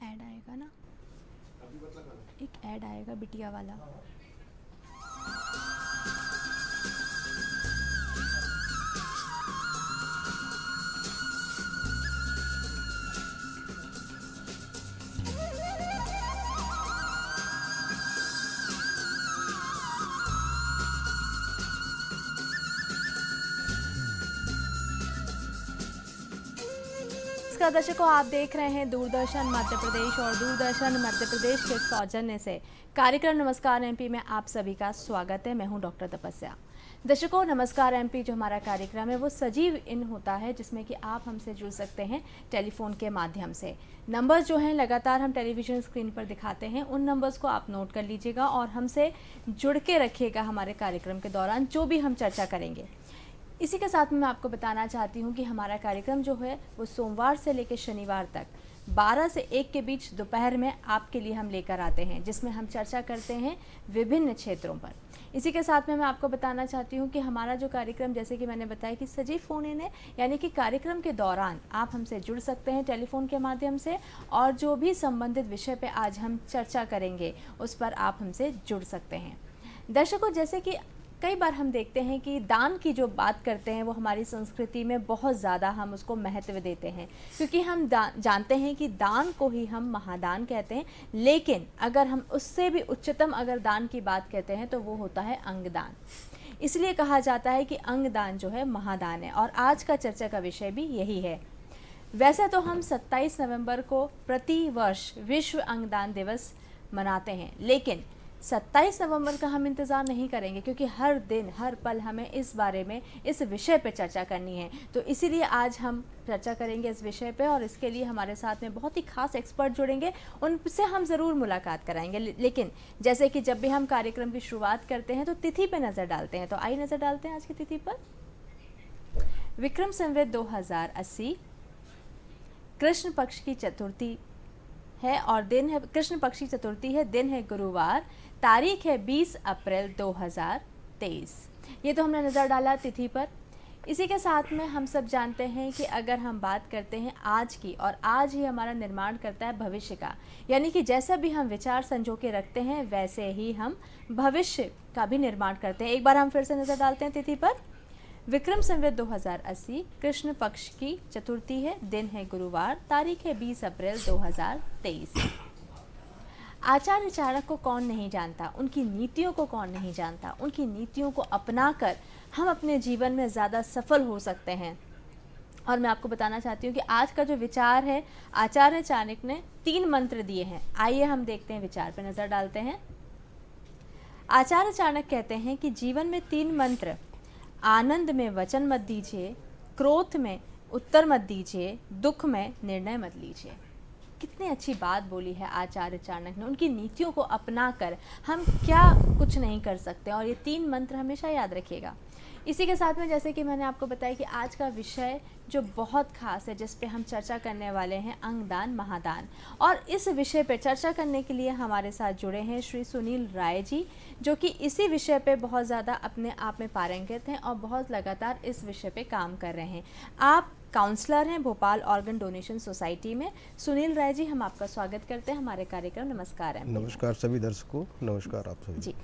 Add आएगा ना, एक ऐड आएगा बिटिया वाला। नमस्कार दर्शकों, आप देख रहे हैं दूरदर्शन मध्य प्रदेश और दूरदर्शन मध्य प्रदेश के सौजन्य से कार्यक्रम नमस्कार एमपी में आप सभी का स्वागत है। मैं हूं डॉक्टर तपस्या। दर्शकों, नमस्कार एमपी जो हमारा कार्यक्रम है वो सजीव इन होता है, जिसमें कि आप हमसे जुड़ सकते हैं टेलीफोन के माध्यम से। नंबर जो हैं लगातार हम टेलीविजन स्क्रीन पर दिखाते हैं, उन नंबर्स को आप नोट कर लीजिएगा और हमसे जुड़ के रखिएगा हमारे कार्यक्रम के दौरान जो भी हम चर्चा करेंगे। इसी के साथ में मैं आपको बताना चाहती हूँ कि हमारा कार्यक्रम जो है वो सोमवार से लेकर शनिवार तक 12 से 1 के बीच दोपहर में आपके लिए हम लेकर आते हैं, जिसमें हम चर्चा करते हैं विभिन्न क्षेत्रों पर। इसी के साथ में मैं आपको बताना चाहती हूँ कि हमारा जो कार्यक्रम, जैसे कि मैंने बताया कि सजीव फ़ोन इन है, यानी कि कार्यक्रम के दौरान आप हमसे जुड़ सकते हैं टेलीफोन के माध्यम से और जो भी संबंधित विषय पर आज हम चर्चा करेंगे उस पर आप हमसे जुड़ सकते हैं। दर्शकों, जैसे कि कई बार हम देखते हैं कि दान की जो बात करते हैं वो हमारी संस्कृति में बहुत ज़्यादा हम उसको महत्व देते हैं, क्योंकि हम जानते हैं कि दान को ही हम महादान कहते हैं। लेकिन अगर हम उससे भी उच्चतम अगर दान की बात कहते हैं तो वो होता है अंगदान। इसलिए कहा जाता है कि अंगदान जो है महादान है, और आज का चर्चा का विषय भी यही है। वैसे तो हम 27 नवंबर को प्रति वर्ष विश्व अंगदान दिवस मनाते हैं, लेकिन 27 नवंबर का हम इंतज़ार नहीं करेंगे, क्योंकि हर दिन हर पल हमें इस बारे में, इस विषय पे चर्चा करनी है। तो इसीलिए आज हम चर्चा करेंगे इस विषय पे, और इसके लिए हमारे साथ में बहुत ही खास एक्सपर्ट जुड़ेंगे, उनसे हम ज़रूर मुलाकात कराएंगे। लेकिन जैसे कि जब भी हम कार्यक्रम की शुरुआत करते हैं तो तिथि पे नज़र डालते हैं, तो आइए नज़र डालते हैं आज की तिथि पर। विक्रम संवत 2080, कृष्ण पक्ष की चतुर्थी है और दिन है, कृष्ण पक्ष की चतुर्थी है, दिन है गुरुवार, तारीख है 20 अप्रैल 2023। ये तो हमने नज़र डाला तिथि पर। इसी के साथ में हम सब जानते हैं कि अगर हम बात करते हैं आज की, और आज ही हमारा निर्माण करता है भविष्य का, यानी कि जैसा भी हम विचार संजो के रखते हैं वैसे ही हम भविष्य का भी निर्माण करते हैं। एक बार हम फिर से नज़र डालते हैं तिथि पर। विक्रम संवत 2080, कृष्ण पक्ष की चतुर्थी है, दिन है गुरुवार, तारीख है 20 अप्रैल 2023। आचार्य चाणक्य को कौन नहीं जानता, उनकी नीतियों को कौन नहीं जानता। उनकी नीतियों को अपनाकर हम अपने जीवन में ज़्यादा सफल हो सकते हैं। और मैं आपको बताना चाहती हूँ कि आज का जो विचार है, आचार्य चाणक्य ने 3 मंत्र दिए हैं। आइए हम देखते हैं, विचार पर नज़र डालते हैं। आचार्य चाणक्य कहते हैं कि जीवन में 3 मंत्र: आनंद में वचन मत दीजिए, क्रोध में उत्तर मत दीजिए, दुख में निर्णय मत लीजिए। कितनी अच्छी बात बोली है आचार्य चाणक्य ने। उनकी नीतियों को अपनाकर हम क्या कुछ नहीं कर सकते, और ये 3 मंत्र हमेशा याद रखिएगा। इसी के साथ में जैसे कि मैंने आपको बताया कि आज का विषय जो बहुत खास है, जिस पे हम चर्चा करने वाले हैं, अंगदान महादान। और इस विषय पे चर्चा करने के लिए हमारे साथ जुड़े हैं श्री सुनील राय जी, जो कि इसी विषय पे बहुत ज़्यादा अपने आप में पारंगत हैं और बहुत लगातार इस विषय पे काम कर रहे हैं। आप काउंसलर हैं भोपाल ऑर्गन डोनेशन सोसाइटी में। सुनील राय जी, हम आपका स्वागत करते हैं हमारे कार्यक्रम नमस्कार है। नमस्कार सभी दर्शकों, नमस्कार आप सभी जी।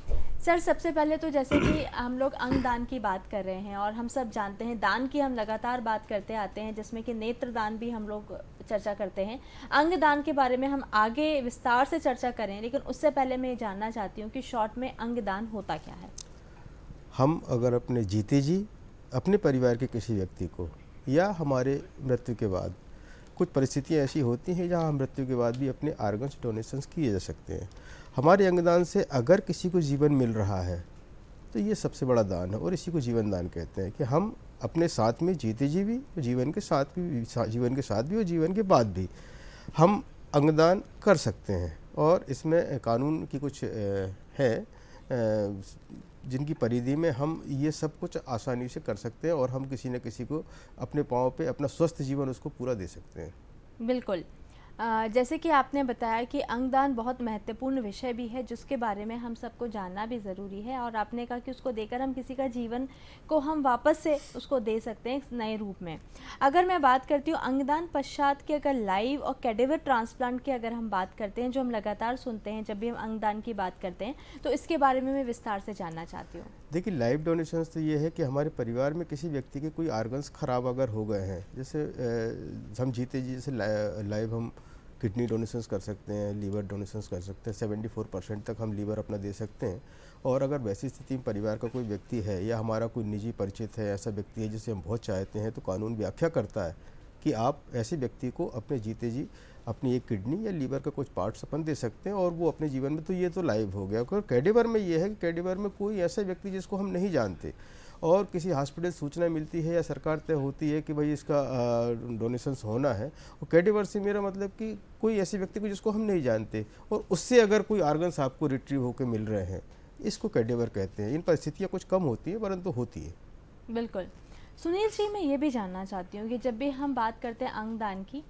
सर, सबसे पहले तो जैसे कि हम लोग अंगदान की बात कर रहे हैं, और हम सब जानते हैं दान की हम लगातार बात करते आते हैं, जिसमें कि नेत्रदान भी हम लोग चर्चा करते हैं। अंगदान के बारे में हम आगे विस्तार से चर्चा करें, लेकिन उससे पहले मैं ये जानना चाहती हूँ कि शॉर्ट में अंगदान होता क्या है। हम अगर अपने जीते जी अपने परिवार के किसी व्यक्ति को, या हमारे मृत्यु के बाद कुछ परिस्थितियाँ ऐसी होती हैं जहाँ मृत्यु के बाद भी अपने आर्गन्स डोनेशंस किए जा सकते हैं। हमारे अंगदान से अगर किसी को जीवन मिल रहा है तो ये सबसे बड़ा दान है, और इसी को जीवन दान कहते हैं कि हम अपने साथ में जीते जी भी, जीवन के साथ भी और जीवन के बाद भी हम अंगदान कर सकते हैं। और इसमें कानून की कुछ है जिनकी परिधि में हम ये सब कुछ आसानी से कर सकते हैं, और हम किसी न किसी को अपने पाँव पे अपना स्वस्थ जीवन उसको पूरा दे सकते हैं। बिल्कुल। जैसे कि आपने बताया कि अंगदान बहुत महत्वपूर्ण विषय भी है जिसके बारे में हम सबको जानना भी ज़रूरी है, और आपने कहा कि उसको देकर हम किसी का जीवन को हम वापस से उसको दे सकते हैं एक नए रूप में। अगर मैं बात करती हूँ अंगदान पश्चात की, अगर लाइव और कैडेवर ट्रांसप्लांट की अगर हम बात करते हैं, जो हम लगातार सुनते हैं जब भी हम अंगदान की बात करते हैं, तो इसके बारे में मैं विस्तार से जानना चाहती हूँ। देखिए, लाइव डोनेशन तो ये है कि हमारे परिवार में किसी व्यक्ति के कोई आर्गन्स ख़राब अगर हो गए हैं, जैसे हम जीते जी जैसे लाइव हम किडनी डोनेशंस कर सकते हैं, लीवर डोनेशंस कर सकते हैं, 74% तक हम लीवर अपना दे सकते हैं। और अगर वैसी स्थिति में परिवार का कोई व्यक्ति है या हमारा कोई निजी परिचित है, ऐसा व्यक्ति है जिसे हम बहुत चाहते हैं, तो कानून व्याख्या करता है कि आप ऐसे व्यक्ति को अपने जीते जी अपनी एक किडनी या लीवर का कुछ पार्ट्स अपन दे सकते हैं और वो अपने जीवन में, तो ये तो लाइव हो गया। और कैडेवर में ये है कि कैडेवर में कोई ऐसा व्यक्ति जिसको हम नहीं जानते और किसी हॉस्पिटल सूचना मिलती है या सरकार तय होती है कि भाई इसका डोनेशंस होना है, और कैडेवर से मेरा मतलब कि कोई ऐसे व्यक्ति को जिसको हम नहीं जानते और उससे अगर कोई आर्गन्स आपको रिट्रीव होकर मिल रहे हैं, इसको कैडेवर कहते हैं। इन परिस्थितियाँ कुछ कम होती हैं परंतु होती है। बिल्कुल। सुनील जी, मैं ये भी जानना चाहती हूँ कि जब भी हम बात करते हैं अंगदान की,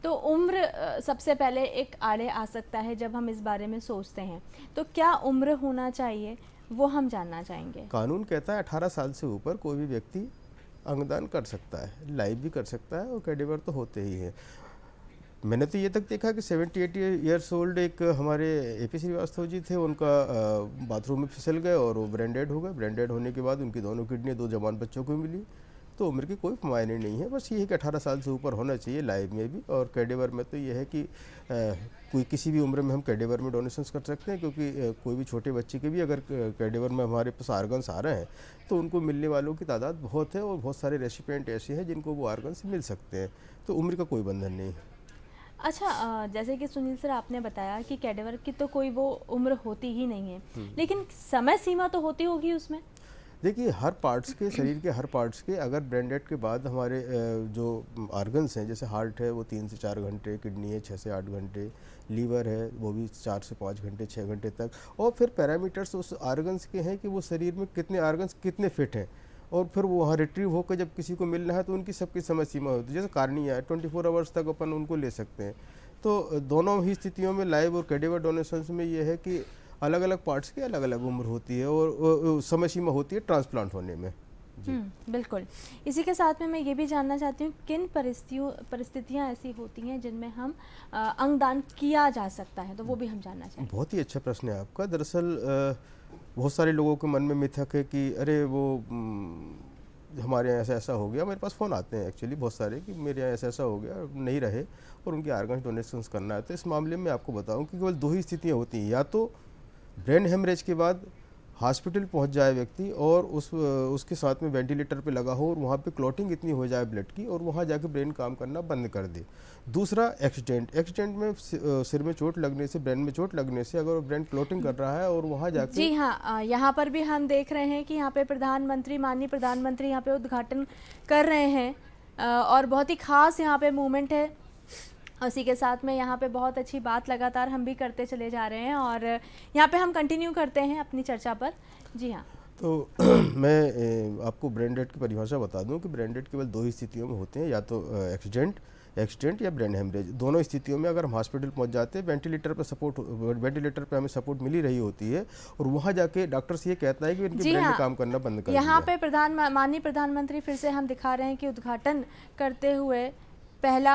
तो उम्र सबसे पहले एक आड़े आ सकता है जब हम इस बारे में सोचते हैं, तो क्या उम्र होना चाहिए वो हम जानना चाहेंगे। कानून कहता है 18 साल से ऊपर कोई भी व्यक्ति अंगदान कर सकता है, लाइव भी कर सकता है और कैडेवर तो होते ही हैं। मैंने तो ये तक देखा कि 78 ईयर्स ओल्ड एक हमारे AP श्रीवास्तव जी थे, उनका बाथरूम में फिसल गए और वो ब्रेन डेड हो गए। ब्रेन डेड होने के बाद उनकी दोनों किडनी 2 जवान बच्चों को मिली। तो उम्र की कोई मायने नहीं है, बस ये है कि 18 साल से ऊपर होना चाहिए लाइव में भी। और कैडेवर में तो ये है कि कोई किसी भी उम्र में हम कैडेवर में डोनेशंस कर सकते हैं, क्योंकि कोई भी छोटे बच्चे के भी अगर कैडेवर में हमारे पास आर्गन्स आ रहे हैं तो उनको मिलने वालों की तादाद बहुत है और बहुत सारे रेसिपिएंट ऐसे हैं जिनको वो आर्गन्स मिल सकते हैं। तो उम्र का कोई बंधन नहीं है। अच्छा, जैसे कि सुनील सर आपने बताया कि कैडेवर की तो कोई वो उम्र होती ही नहीं है, लेकिन समय सीमा तो होती होगी उसमें। देखिए, हर पार्ट्स के, शरीर के हर पार्ट्स के अगर ब्रेन डेड के बाद हमारे जो आर्गन्स हैं, जैसे हार्ट है वो 3 से 4 घंटे, किडनी है 6 से 8 घंटे, लीवर है वो भी 4 से 5 घंटे 6 घंटे तक, और फिर पैरामीटर्स उस आर्गन्स के हैं कि वो शरीर में कितने आर्गन्स कितने फिट हैं, और फिर वो वहाँ रिट्रीव होकर जब किसी को मिलना है तो उनकी सबकी समय सीमा होती है। जैसे कार्निया है, 24 आवर्स तक अपन उनको ले सकते हैं। तो दोनों ही स्थितियों में लाइव और कैडेवर डोनेशंस में ये है कि अलग अलग पार्ट्स की अलग अलग उम्र होती है और समय सीमा होती है ट्रांसप्लांट होने में। बिल्कुल। इसी के साथ में मैं ये भी जानना चाहती हूँ किन परिस्थितियाँ ऐसी होती हैं जिनमें हम अंगदान किया जा सकता है, तो वो भी हम जानना चाहेंगे। बहुत ही अच्छा प्रश्न है आपका। दरअसल बहुत सारे लोगों के मन में मिथक है कि अरे वो हमारे यहाँ ऐसा ऐसा हो गया। मेरे पास फ़ोन आते हैं एक्चुअली बहुत सारे कि मेरे यहाँ ऐसा ऐसा हो गया, नहीं रहे और उनके आर्गन डोनेशंस करना है। तो इस मामले में आपको बताऊं कि केवल 2 ही स्थितियाँ होती हैं, या तो ब्रेन हेमरेज के बाद हॉस्पिटल पहुंच जाए व्यक्ति और उसके साथ में वेंटिलेटर पे लगा हो और वहाँ पे क्लॉटिंग इतनी हो जाए ब्लड की और वहाँ जाके ब्रेन काम करना बंद कर दे। दूसरा एक्सीडेंट में सिर में चोट लगने से, ब्रेन में चोट लगने से अगर ब्रेन क्लॉटिंग कर रहा है और वहाँ जाके, जी हाँ, यहाँ पर भी हम देख रहे हैं कि यहाँ पे माननीय प्रधानमंत्री यहाँ पे उद्घाटन कर रहे हैं और बहुत ही खास यहाँ पे मूवमेंट है। उसी के साथ में यहाँ पे बहुत अच्छी बात लगातार हम भी करते चले जा रहे हैं और यहाँ पे हम कंटिन्यू करते हैं अपनी चर्चा पर। जी हाँ, तो मैं आपको ब्रेन डेड की परिभाषा बता दूं कि ब्रेन डेड केवल 2 ही स्थितियों में होते हैं, या तो एक्सीडेंट या ब्रेन हेमरेज। दोनों स्थितियों में अगर हम हॉस्पिटल पहुंच जाते हैं, वेंटिलेटर पे हमें सपोर्ट मिली रही होती है और वहां जाके डॉक्टर से ये कहता है कि इनके ब्रेन में काम करना बंद कर दिया। यहाँ पे माननीय प्रधानमंत्री फिर से हम दिखा रहे हैं कि उद्घाटन करते हुए पहला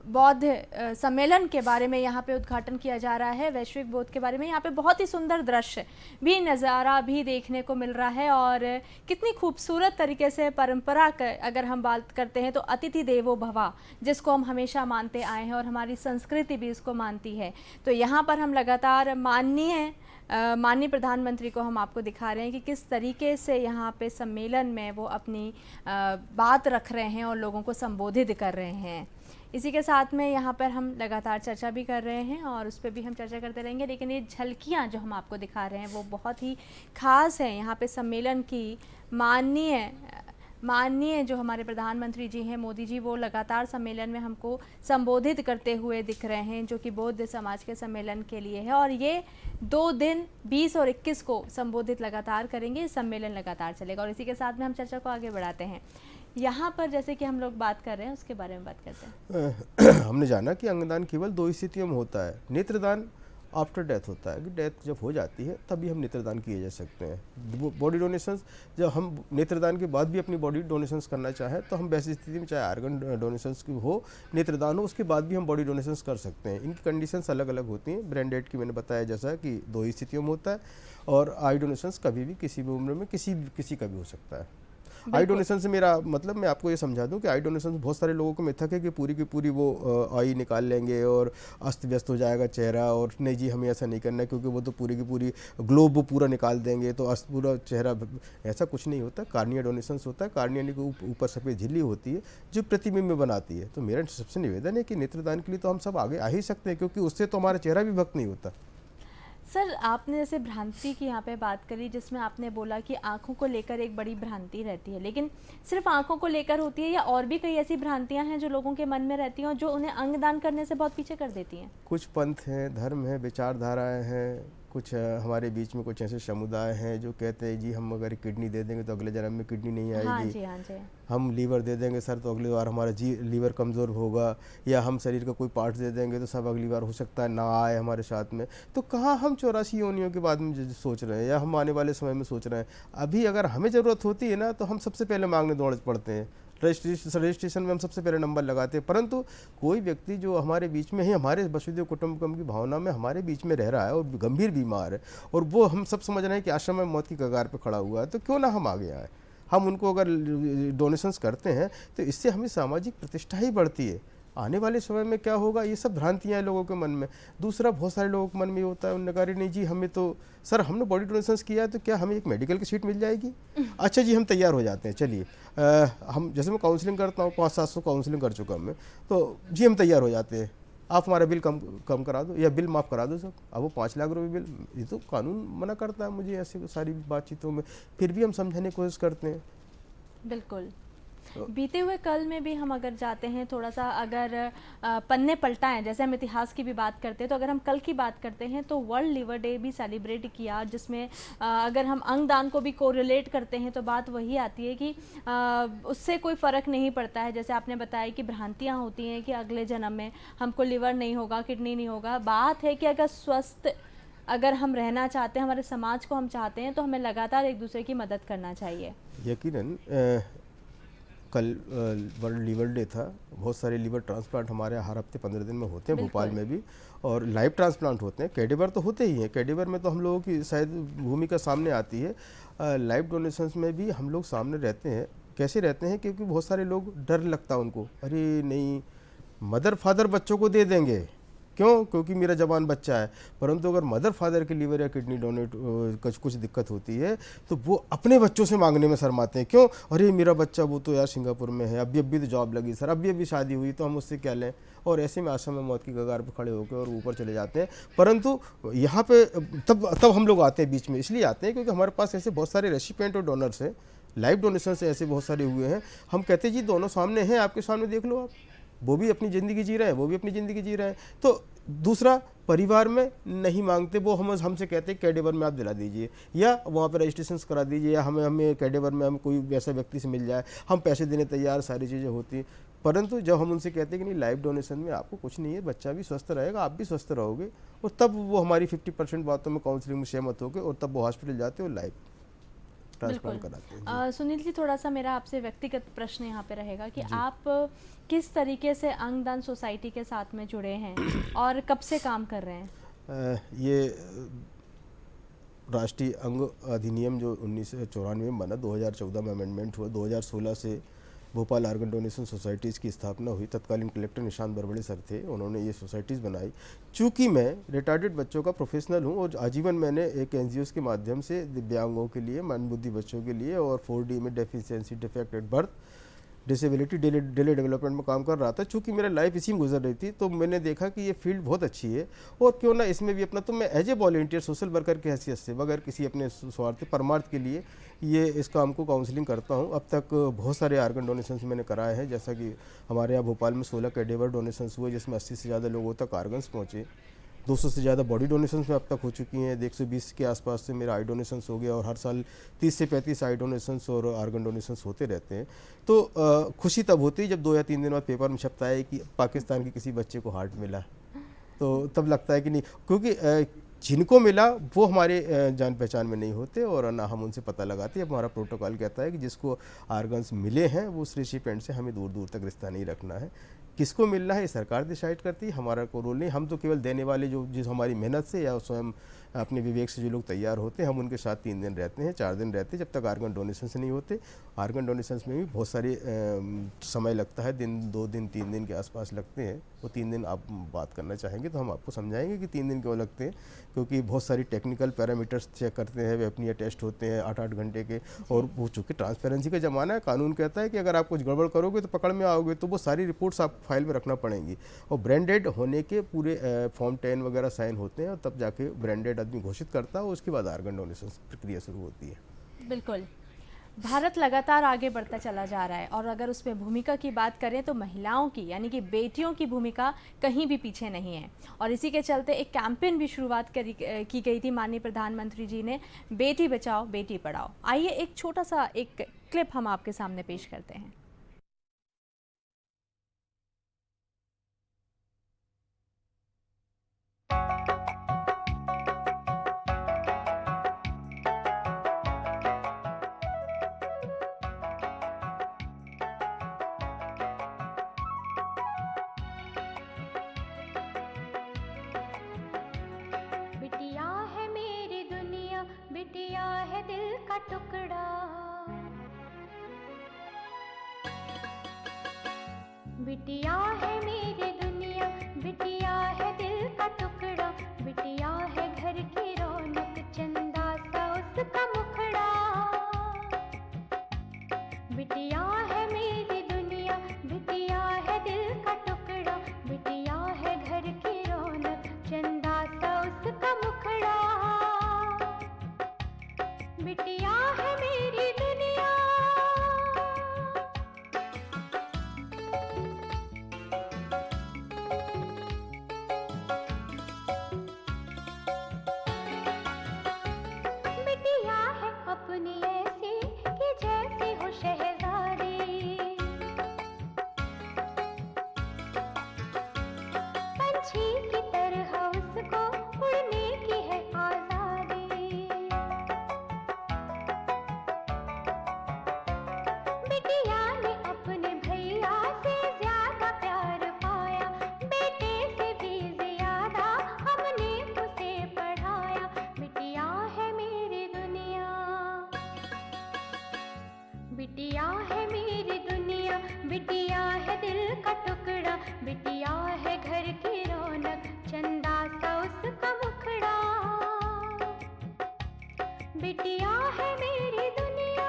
बौद्ध सम्मेलन के बारे में यहाँ पे उद्घाटन किया जा रहा है, वैश्विक बौद्ध के बारे में। यहाँ पे बहुत ही सुंदर दृश्य भी, नज़ारा भी देखने को मिल रहा है और कितनी खूबसूरत तरीके से परंपरा अगर हम बात करते हैं तो अतिथि देवो भवा, जिसको हम हमेशा मानते आए हैं और हमारी संस्कृति भी इसको मानती है। तो यहाँ पर हम लगातार माननीय प्रधानमंत्री को हम आपको दिखा रहे हैं कि किस तरीके से यहाँ पे सम्मेलन में वो अपनी बात रख रहे हैं और लोगों को संबोधित कर रहे हैं। इसी के साथ में यहाँ पर हम लगातार चर्चा भी कर रहे हैं और उस पर भी हम चर्चा करते रहेंगे, लेकिन ये झलकियाँ जो हम आपको दिखा रहे हैं वो बहुत ही खास है। यहाँ पे सम्मेलन की माननीय जो हमारे प्रधानमंत्री जी हैं, मोदी जी, वो लगातार सम्मेलन में हमको संबोधित करते हुए दिख रहे हैं, जो कि बौद्ध समाज के सम्मेलन के लिए है। और ये 2 दिन 20 और 21 को संबोधित लगातार करेंगे, सम्मेलन लगातार चलेगा। और इसी के साथ में हम चर्चा को आगे बढ़ाते हैं। यहाँ पर जैसे कि हम लोग बात कर रहे हैं उसके बारे में बात करते हैं। हमने जाना कि अंगदान केवल दो स्थितियों में होता है। नेत्रदान आफ्टर डेथ होता है कि डेथ जब हो जाती है तभी हम नेत्रदान किए जा सकते हैं। बॉडी डोनेशंस जब हम नेत्रदान के बाद भी अपनी बॉडी डोनेशंस करना चाहें तो हम वैसी स्थिति में, चाहे आर्गन डोनेशंस की हो, नेत्रदान हो, उसके बाद भी हम बॉडी डोनेशंस कर सकते हैं। इनकी कंडीशंस अलग अलग होती हैं। ब्रेन डेथ की मैंने बताया जैसा कि दो ही स्थितियों में होता है, और आई डोनेशंस कभी भी किसी भी उम्र में किसी का भी हो सकता है। आई डोनेशन से मेरा मतलब, मैं आपको ये समझा दूं कि आई डोनेशन से बहुत सारे लोगों को मिथक है कि पूरी की पूरी वो आई निकाल लेंगे और अस्त व्यस्त हो जाएगा चेहरा, और नहीं जी हमें ऐसा नहीं करना है क्योंकि वो तो पूरी की पूरी ग्लोब वो पूरा निकाल देंगे तो अस्त पूरा चेहरा। ऐसा कुछ नहीं होता। कार्निया डोनेशन होता है। कार्निया के ऊपर सफ़ेद झिल्ली होती है जो प्रतिबिंब बनाती है। तो मेरा सबसे निवेदन है कि नेत्रदान के लिए तो हम सब आगे आ ही सकते हैं, क्योंकि उससे तो हमारा चेहरा भी भक्त नहीं होता। सर, आपने जैसे भ्रांति की यहाँ पे बात करी, जिसमें आपने बोला कि आँखों को लेकर एक बड़ी भ्रांति रहती है, लेकिन सिर्फ आँखों को लेकर होती है या और भी कई ऐसी भ्रांतियाँ हैं जो लोगों के मन में रहती हैं और जो उन्हें अंगदान करने से बहुत पीछे कर देती हैं? कुछ पंथ हैं, धर्म है, विचारधाराएं हैं, कुछ हमारे बीच में कुछ ऐसे समुदाय हैं जो कहते हैं जी हम अगर किडनी दे देंगे तो अगले जन्म में किडनी नहीं आएगी। हाँ जी, हाँ जी। हम लीवर दे देंगे सर तो अगली बार हमारा लीवर कमज़ोर होगा, या हम शरीर का कोई पार्ट दे देंगे तो सब अगली बार हो सकता है ना आए हमारे साथ में। तो कहाँ हम 84 योनियों के बाद में सोच रहे हैं या हम आने वाले समय में सोच रहे हैं? अभी अगर हमें ज़रूरत होती है ना तो हम सबसे पहले मांगने दौड़ पड़ते हैं। रजिस्ट्रेशन में हम सबसे पहले नंबर लगाते हैं। परंतु कोई व्यक्ति जो हमारे बीच में ही, हमारे वसुधैव कुटुंबकम की भावना में हमारे बीच में रह रहा है और गंभीर बीमार है, और वो हम सब समझ रहे हैं कि आश्रम में मौत की कगार पर खड़ा हुआ है, तो क्यों ना हम आगे आए। हम उनको अगर डोनेशंस करते हैं तो इससे हमें सामाजिक प्रतिष्ठा ही बढ़ती है। आने वाले समय में क्या होगा, ये सब भ्रांतियाँ हैं लोगों के मन में। दूसरा, बहुत सारे लोगों के मन में ये होता है, उन्होंने कहा नहीं जी हमें तो सर हमने बॉडी डोनेशंस किया है तो क्या हमें एक मेडिकल की सीट मिल जाएगी? अच्छा जी हम तैयार हो जाते हैं, चलिए हम जैसे मैं काउंसलिंग करता हूँ, 500-700 काउंसलिंग कर चुका हूँ मैं, तो जी हम तैयार हो जाते हैं, आप हमारा बिल कम करा दो या बिल माफ़ करा दो सब। अब वो 5 लाख रुपये बिल, ये तो कानून मना करता है मुझे ऐसे सारी बातचीतों में, फिर भी हम समझाने की कोशिश करते हैं। बिल्कुल। बीते हुए कल में भी हम अगर जाते हैं, थोड़ा सा अगर पन्ने पलटाएं, जैसे हम इतिहास की भी बात करते हैं, तो अगर हम कल की बात करते हैं तो वर्ल्ड लिवर डे भी सेलिब्रेट किया, जिसमें अगर हम अंगदान को भी कोरिलेट करते हैं तो बात वही आती है कि उससे कोई फ़र्क नहीं पड़ता है। जैसे आपने बताया कि भ्रांतियाँ होती हैं कि अगले जन्म में हमको लिवर नहीं होगा, किडनी नहीं होगा। बात है कि अगर स्वस्थ अगर हम रहना चाहते हैं, हमारे समाज को हम चाहते हैं, तो हमें लगातार एक दूसरे की मदद करना चाहिए। यकीनन कल वर्ल्ड लिवर डे था। बहुत सारे लिवर ट्रांसप्लांट हमारे हर हफ्ते 15 दिन में होते हैं, भोपाल में भी, और लाइव ट्रांसप्लांट होते हैं। कैडेवर तो होते ही हैं, कैडेवर में तो हम लोगों की शायद भूमिका सामने आती है। लाइव डोनेशंस में भी हम लोग सामने रहते हैं। कैसे रहते हैं? क्योंकि बहुत सारे लोग, डर लगता है उनको, अरे नहीं मदर फादर बच्चों को दे देंगे, क्यों? क्योंकि मेरा जवान बच्चा है। परंतु अगर मदर फादर के लीवर या किडनी डोनेट कुछ दिक्कत होती है तो वो अपने बच्चों से मांगने में शर्माते हैं। क्यों? अरे मेरा बच्चा वो तो यार सिंगापुर में है, अभी तो जॉब लगी सर, अभी शादी हुई, तो हम उससे क्या लें? और ऐसे में आश्रम में मौत की कगार पर खड़े होकर और ऊपर चले जाते हैं। परंतु यहाँ पे तब हम लोग आते हैं बीच में, इसलिए आते हैं क्योंकि हमारे पास ऐसे बहुत सारे रेसिपिएंट और डोनर्स हैं। लाइव डोनेशन से ऐसे बहुत सारे हुए हैं। हम कहते हैं जी दोनों सामने हैं, आपके सामने देख लो आप, वो भी अपनी ज़िंदगी जी रहे हैं, वो भी अपनी ज़िंदगी जी रहे हैं। तो दूसरा, परिवार में नहीं मांगते, वो हमसे कहते हैं कैडेवर में आप दिला दीजिए या वहाँ पर रजिस्ट्रेशन करा दीजिए, या हमें कैडेवर में हम कोई वैसा व्यक्ति से मिल जाए, हम पैसे देने तैयार, सारी चीज़ें होती हैं। परंतु जब हम उनसे कहते हैं कि नहीं लाइव डोनेशन में आपको कुछ नहीं है, बच्चा भी स्वस्थ रहेगा, आप भी स्वस्थ रहोगे, और तब वो हमारी 50% बातों में काउंसलिंग में सहमत होकर और तब वो हॉस्पिटल जाते और लाइव ट्रांसप्लांट कराते हैं। सुनील जी, थोड़ा सा मेरा आपसे व्यक्तिगत प्रश्न यहाँ पे रहेगा कि आप किस तरीके से अंगदान सोसाइटी के साथ में जुड़े हैं और कब से काम कर रहे हैं? ये राष्ट्रीय अंग अधिनियम जो 1994 में बना, 2014 में अमेंडमेंट हुआ, 2016 से भोपाल आर्गन डोनेशन सोसाइटीज़ की स्थापना हुई। तत्कालीन कलेक्टर निशांत बरबड़े सर थे, उन्होंने ये सोसाइटीज़ बनाई। चूँकि मैं रिटार्डेड बच्चों का प्रोफेशनल हूँ और आजीवन मैंने एक एनजीओज़ के माध्यम से दिव्यांगों के लिए, मंदबुद्धि बच्चों के लिए और 4D में deficiency, defect at birth, disability, delay development में काम कर रहा था। चूँकि मेरा लाइफ इसी में गुजर रही थी, तो मैंने देखा कि ये फील्ड बहुत अच्छी है और क्यों ना इसमें भी अपना, तो मैं as a volunteer social worker की हैसियत से, बगैर किसी अपने स्वार्थ परमार्थ के लिए ये इस काम को काउंसलिंग करता हूँ। अब तक बहुत सारे आर्गन डोनेशंस मैंने कराए हैं, जैसा कि हमारे यहाँ भोपाल में 16 कैडेवर डोनेशंस हुए, जिसमें 80 से ज़्यादा लोगों तक आर्गन्स पहुँचे। 200 से ज़्यादा बॉडी डोनेशंस में अब तक हो चुकी हैं। 120 के आसपास से मेरा आई डोनेशंस हो गया और हर साल 30 से 35 आई डोनेशंस और आर्गन डोनेशंस होते रहते हैं। तो खुशी तब होती है जब 2 या 3 दिन बाद पेपर में छपता है कि पाकिस्तान के किसी बच्चे को हार्ट मिला, तो तब लगता है कि नहीं, क्योंकि जिनको मिला वो हमारे जान पहचान में नहीं होते और ना हम उनसे पता लगाते। अब हमारा प्रोटोकॉल कहता है कि जिसको आर्गन्स मिले हैं वो उस रेसिपिएंट से हमें दूर दूर तक रिश्ता नहीं रखना है। किसको मिलना है ये सरकार डिसाइड करती है, हमारा कोई रोल नहीं। हम तो केवल देने वाले जो जिस हमारी मेहनत से या स्वयं अपने विवेक से जो लोग तैयार होते हैं, हम उनके साथ 3 दिन रहते हैं, 4 दिन रहते हैं, जब तक आर्गन डोनेशंस नहीं होते। आर्गन डोनेशंस में भी बहुत सारे समय लगता है, 2 दिन 3 दिन के आसपास लगते हैं। वो 3 दिन आप बात करना चाहेंगे तो हम आपको समझाएंगे कि 3 दिन क्यों लगते हैं, क्योंकि बहुत सारी टेक्निकल पैरामीटर्स चेक करते हैं, वेपनिया टेस्ट होते हैं 8-8 घंटे के। और वो चूँकि ट्रांसपेरेंसी का ज़माना है, कानून कहता है कि अगर आप कुछ गड़बड़ करोगे तो पकड़ में आओगे, तो वो सारी रिपोर्ट्स आप फाइल में रखना पड़ेंगी। और ब्रांडेड होने के पूरे फॉर्म 10 वगैरह साइन होते हैं और तब जाके ब्रांडेड आदमी घोषित करता है, उसके बाद आर्गन डोनेशन प्रक्रिया शुरू होती है। बिल्कुल, भारत लगातार आगे बढ़ता चला जा रहा है और अगर उसमें भूमिका की बात करें तो महिलाओं की यानी कि बेटियों की भूमिका कहीं भी पीछे नहीं है। और इसी के चलते एक कैंपेन भी शुरुआत की गई थी माननीय प्रधानमंत्री जी ने, बेटी बचाओ बेटी पढ़ाओ। आइए एक छोटा सा एक क्लिप हम आपके सामने पेश करते हैं। बिटिया है मेरी दुनिया, बिटिया है दिल का टुकड़ा। बिटिया है मेरी दुनिया, बिटिया है दिल का टुकड़ा। बिटिया है घर की रौनक, चंदा सा उसका मुखड़ा। बिटिया है मेरी दुनिया, बिटिया है दिल का टुकड़ा। बिटिया है घर की रौनक, चंदा सा उसका मुखड़ा। बिटिया है मेरी दुनिया। बिटिया है अपनी ऐसी कि जैसी हो शहजादी। पंछी की तरह उसको उड़ने की है आजादी। बिटिया ने अपने भैया से ज्यादा प्यार पाया, बेटे से भी ज्यादा हमने उसे पढ़ाया। बिटिया है मेरी दुनिया, बिटिया है मेरी दुनिया। बिटिया है दिल का टुकड़ा, बिटिया है घर की रौनक, चंदा सा उसका मुखड़ा। बिटिया है मेरी दुनिया।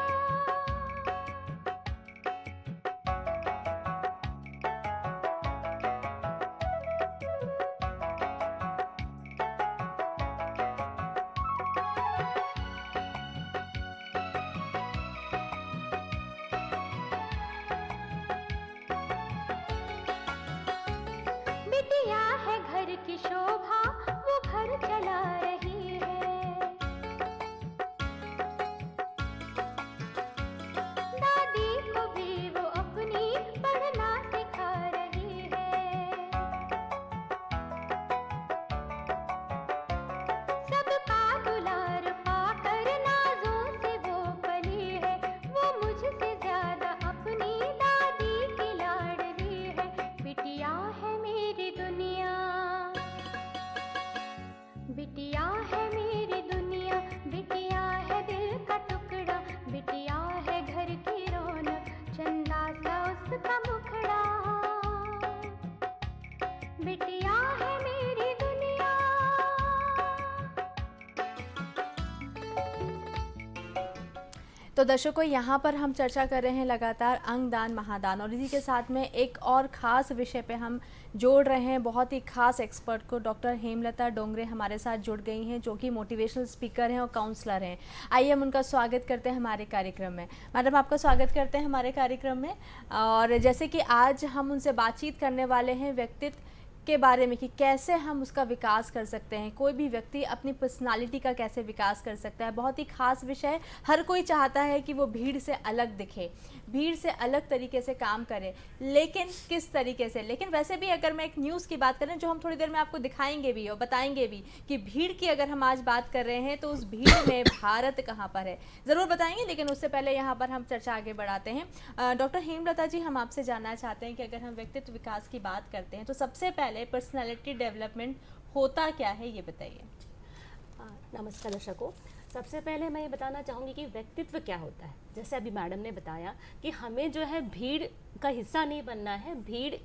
बिटिया है घर की शोभा, वो घर चला रही है। दादी को भी वो अपनी पढ़ना सिखा रही है। सबका दुलार पाकर नाजों से वो पली है। वो मुझसे ज्यादा अपनी दादी की लाडली है। बिटिया है मेरी दुनिया, बिटिया है मेरी दुनिया। बिटिया है दिल का टुकड़ा, बिटिया है घर की रौनक, चंदा सा उसका मुखड़ा। बिटिया है मेरी दुनिया। तो दर्शकों, यहाँ पर हम चर्चा कर रहे हैं लगातार अंगदान महादान और इसी के साथ में एक और ख़ास विषय पे हम जोड़ रहे हैं बहुत ही ख़ास एक्सपर्ट को। डॉक्टर हेमलता डोंगरे हमारे साथ जुड़ गई हैं, जो कि मोटिवेशनल स्पीकर हैं और काउंसलर हैं। आइए हम उनका स्वागत करते हैं हमारे कार्यक्रम में। मैडम, आपका स्वागत करते हैं हमारे कार्यक्रम में। और जैसे कि आज हम उनसे बातचीत करने वाले हैं व्यक्तित्व के बारे में कि कैसे हम उसका विकास कर सकते हैं, कोई भी व्यक्ति अपनी पर्सनालिटी का कैसे विकास कर सकता है। बहुत ही खास विषय, हर कोई चाहता है कि वो भीड़ से अलग दिखे, भीड़ से अलग तरीके से काम करे, लेकिन किस तरीके से। लेकिन वैसे भी अगर मैं एक न्यूज़ की बात करें, जो हम थोड़ी देर में आपको दिखाएंगे भी और बताएंगे भी कि भीड़ की अगर हम आज बात कर रहे हैं तो उस भीड़ में भारत कहाँ पर है, ज़रूर बताएंगे। लेकिन उससे पहले यहाँ पर हम चर्चा आगे बढ़ाते हैं। डॉक्टर हेमलता जी, हम आपसे जानना चाहते हैं कि अगर हम व्यक्तित्व विकास की बात करते हैं तो सबसे पहले पर्सनैलिटी डेवलपमेंट होता क्या है, ये बताइए। नमस्कार दर्शकों। सबसे पहले मैं ये बताना चाहूँगी कि व्यक्तित्व क्या होता है। जैसे अभी मैडम ने बताया कि हमें जो है भीड़ का हिस्सा नहीं बनना है, भीड़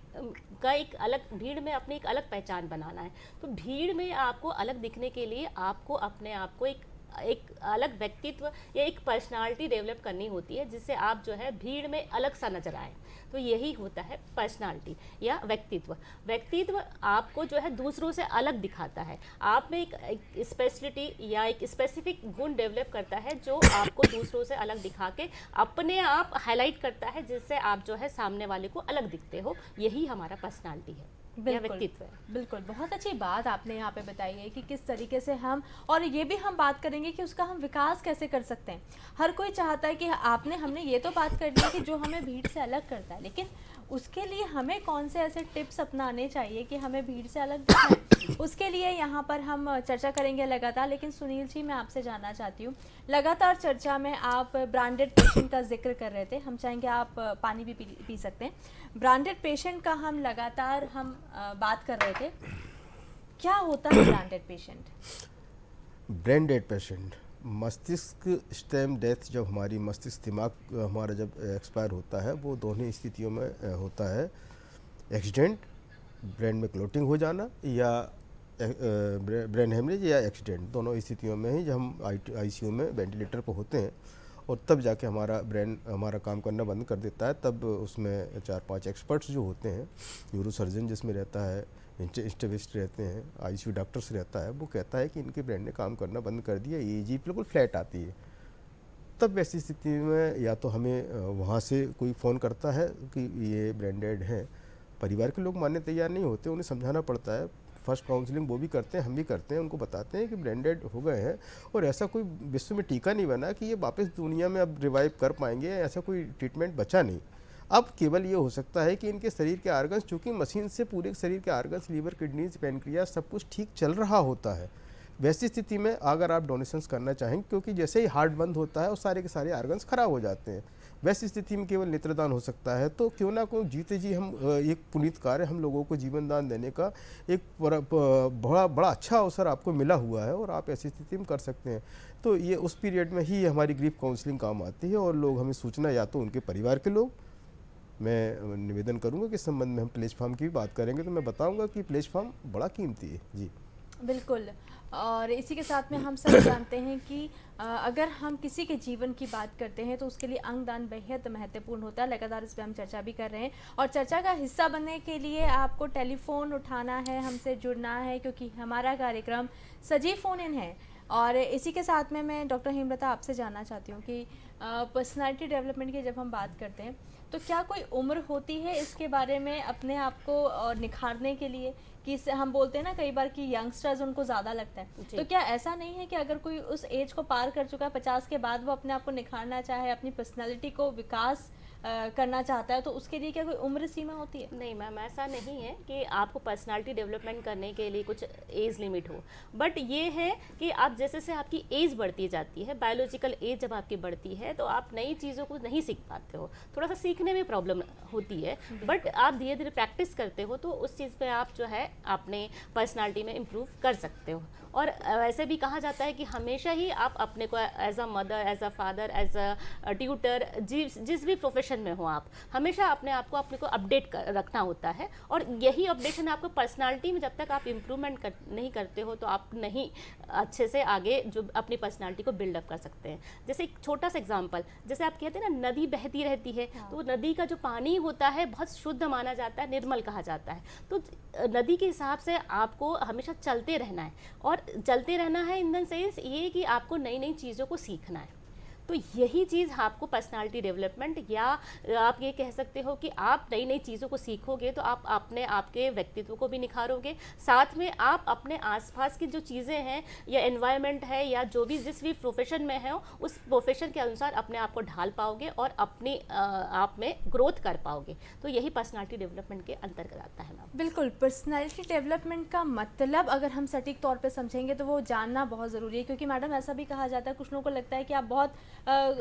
का एक अलग, भीड़ में अपनी एक अलग पहचान बनाना है। तो भीड़ में आपको अलग दिखने के लिए आपको अपने आप को एक अलग व्यक्तित्व या एक पर्सनालिटी डेवलप करनी होती है, जिससे आप जो है भीड़ में अलग सा नजर आए। तो यही होता है पर्सनालिटी या व्यक्तित्व। व्यक्तित्व आपको जो है दूसरों से अलग दिखाता है, आप में एक स्पेशलिटी या एक स्पेसिफिक गुण डेवलप करता है जो आपको दूसरों से अलग दिखा के अपने आप हाईलाइट करता है, जिससे आप जो है सामने वाले को अलग दिखते हो। यही हमारा पर्सनालिटी है या व्यक्तित्व है। बिल्कुल, बहुत अच्छी बात आपने यहाँ पे बताई है कि किस तरीके से हम, और ये भी हम बात करेंगे कि उसका हम विकास कैसे कर सकते हैं। हर कोई चाहता है कि हमने ये तो बात कर ली कि जो हमें भीड़ से अलग करता है, लेकिन उसके लिए हमें कौन से ऐसे टिप्स अपनाने चाहिए कि हमें भीड़ से अलग दिखना है। उसके लिए यहाँ पर हम चर्चा करेंगे लगातार। लेकिन सुनील जी, मैं आपसे जानना चाहती हूँ, लगातार चर्चा में आप ब्रांडेड पेशेंट का जिक्र कर रहे थे, हम चाहेंगे आप पानी भी पी सकते हैं। ब्रांडेड पेशेंट का हम लगातार बात कर रहे थे, क्या होता है ब्रांडेड पेशेंट? ब्रेन पेशेंट, मस्तिष्क स्टेम डेथ, जब हमारी मस्तिष्क दिमाग हमारा जब एक्सपायर होता है, वो दोनों स्थितियों में होता है। एक्सीडेंट, ब्रेन में क्लोटिंग हो जाना, या ब्रेन हेमरेज या एक्सीडेंट, दोनों स्थितियों में ही जब हम आईसीयू में वेंटिलेटर पर होते हैं और तब जाके हमारा ब्रेन हमारा काम करना बंद कर देता है। तब उसमें 4-5 एक्सपर्ट्स जो होते हैं, न्यूरोसर्जन जिसमें रहता है, इंस्टेबिस्ट रहते हैं, आईसीयू डॉक्टर्स रहता है, वो कहता है कि इनके ब्रेन ने काम करना बंद कर दिया, ईईजी बिल्कुल फ्लैट आती है। तब वैसी स्थिति में या तो हमें वहाँ से कोई फ़ोन करता है कि ये ब्रेन डेड हैं, परिवार के लोग मानने तैयार नहीं होते, उन्हें समझाना पड़ता है। फर्स्ट काउंसलिंग वो भी करते हैं, हम भी करते हैं, उनको बताते हैं कि ब्रेन डेड हो गए हैं और ऐसा कोई विश्व में टीका नहीं बना कि ये वापस दुनिया में अब रिवाइव कर पाएंगे, ऐसा कोई ट्रीटमेंट बचा नहीं। अब केवल ये हो सकता है कि इनके शरीर के आर्गन्स, चूँकि मशीन से पूरे शरीर के आर्गन्स, लीवर, किडनीज, पैनक्रियाज सब कुछ ठीक चल रहा होता है, वैसी स्थिति में अगर आप डोनेशंस करना चाहेंगे, क्योंकि जैसे ही हार्ट बंद होता है और सारे के सारे आर्गन्स खराब हो जाते हैं, वैसी स्थिति में केवल नेत्रदान हो सकता है। तो क्यों ना क्यों जीते जी हम एक पुनीत कार्य, हम लोगों को जीवन दान देने का एक बड़ा अच्छा अवसर आपको मिला हुआ है और आप ऐसी स्थिति में कर सकते हैं। तो ये उस पीरियड में ही हमारी ग्रीफ काउंसलिंग काम आती है और लोग हमें सूचना, या तो उनके परिवार के लोग, मैं निवेदन करूंगा कि इस संबंध में हम प्लेटफॉर्म की भी बात करेंगे तो मैं बताऊंगा कि प्लेटफॉर्म बड़ा कीमती है जी। बिल्कुल, और इसी के साथ में हम सब जानते हैं कि अगर हम किसी के जीवन की बात करते हैं तो उसके लिए अंगदान बेहद महत्वपूर्ण होता है। लगातार इस पर हम चर्चा भी कर रहे हैं और चर्चा का हिस्सा बनने के लिए आपको टेलीफोन उठाना है, हमसे जुड़ना है, क्योंकि हमारा कार्यक्रम सजीव फ़ोन इन है। और इसी के साथ में मैं डॉक्टर हेमलता आपसे जानना चाहती हूँ कि पर्सनालिटी डेवलपमेंट की जब हम बात करते हैं तो क्या कोई उम्र होती है इसके बारे में अपने आप को निखारने के लिए, कि हम बोलते हैं ना कई बार कि यंगस्टर्स उनको ज़्यादा लगता है, तो क्या ऐसा नहीं है कि अगर कोई उस एज को पार कर चुका है 50 के बाद, वो अपने आप को निखारना चाहे, अपनी पर्सनालिटी को विकास करना चाहता है, तो उसके लिए क्या कोई उम्र सीमा होती है? नहीं मैम, ऐसा नहीं है कि आपको पर्सनालिटी डेवलपमेंट करने के लिए कुछ एज लिमिट हो, बट ये है कि आप जैसे से आपकी एज बढ़ती जाती है, बायोलॉजिकल एज जब आपकी बढ़ती है, तो आप नई चीज़ों को नहीं सीख पाते हो, थोड़ा सा सीखने में प्रॉब्लम होती है, बट आप धीरे धीरे प्रैक्टिस करते हो तो उस चीज़ पे आप जो है अपने पर्सनालिटी में इम्प्रूव कर सकते हो। और वैसे भी कहा जाता है कि हमेशा ही आप अपने को as a mother, as a father, as a tutor, जिस भी प्रोफेशन में हो, आप हमेशा अपने आप को अपडेट रखना होता है। और यही अपडेशन आपको पर्सनालिटी में, जब तक आप इम्प्रूवमेंट नहीं करते हो तो आप नहीं अच्छे से आगे जो अपनी पर्सनालिटी को बिल्डअप कर सकते हैं। जैसे एक छोटा सा एग्जांपल, जैसे आप कहते हैं ना नदी बहती रहती है, तो नदी का जो पानी होता है बहुत शुद्ध माना जाता है, निर्मल कहा जाता है। तो नदी के हिसाब से आपको हमेशा चलते रहना है, और चलते रहना है इन द सेंस ये कि आपको नई नई चीज़ों को सीखना है। तो यही चीज़ आपको पर्सनालिटी डेवलपमेंट, या आप ये कह सकते हो कि आप नई नई चीज़ों को सीखोगे तो आप अपने आपके व्यक्तित्व को भी निखारोगे, साथ में आप अपने आसपास की जो चीज़ें हैं या एनवायरनमेंट है या जो भी जिस भी प्रोफेशन में है उस प्रोफेशन के अनुसार अपने आप को ढाल पाओगे और अपनी आप में ग्रोथ कर पाओगे। तो यही पर्सनालिटी डेवलपमेंट के अंतर्गत आता है मैम। बिल्कुल, पर्सनैलिटी डेवलपमेंट का मतलब अगर हम सटीक तौर पे समझेंगे तो वो जानना बहुत ज़रूरी है, क्योंकि मैडम ऐसा भी कहा जाता है, कुछ लोगों को लगता है कि आप बहुत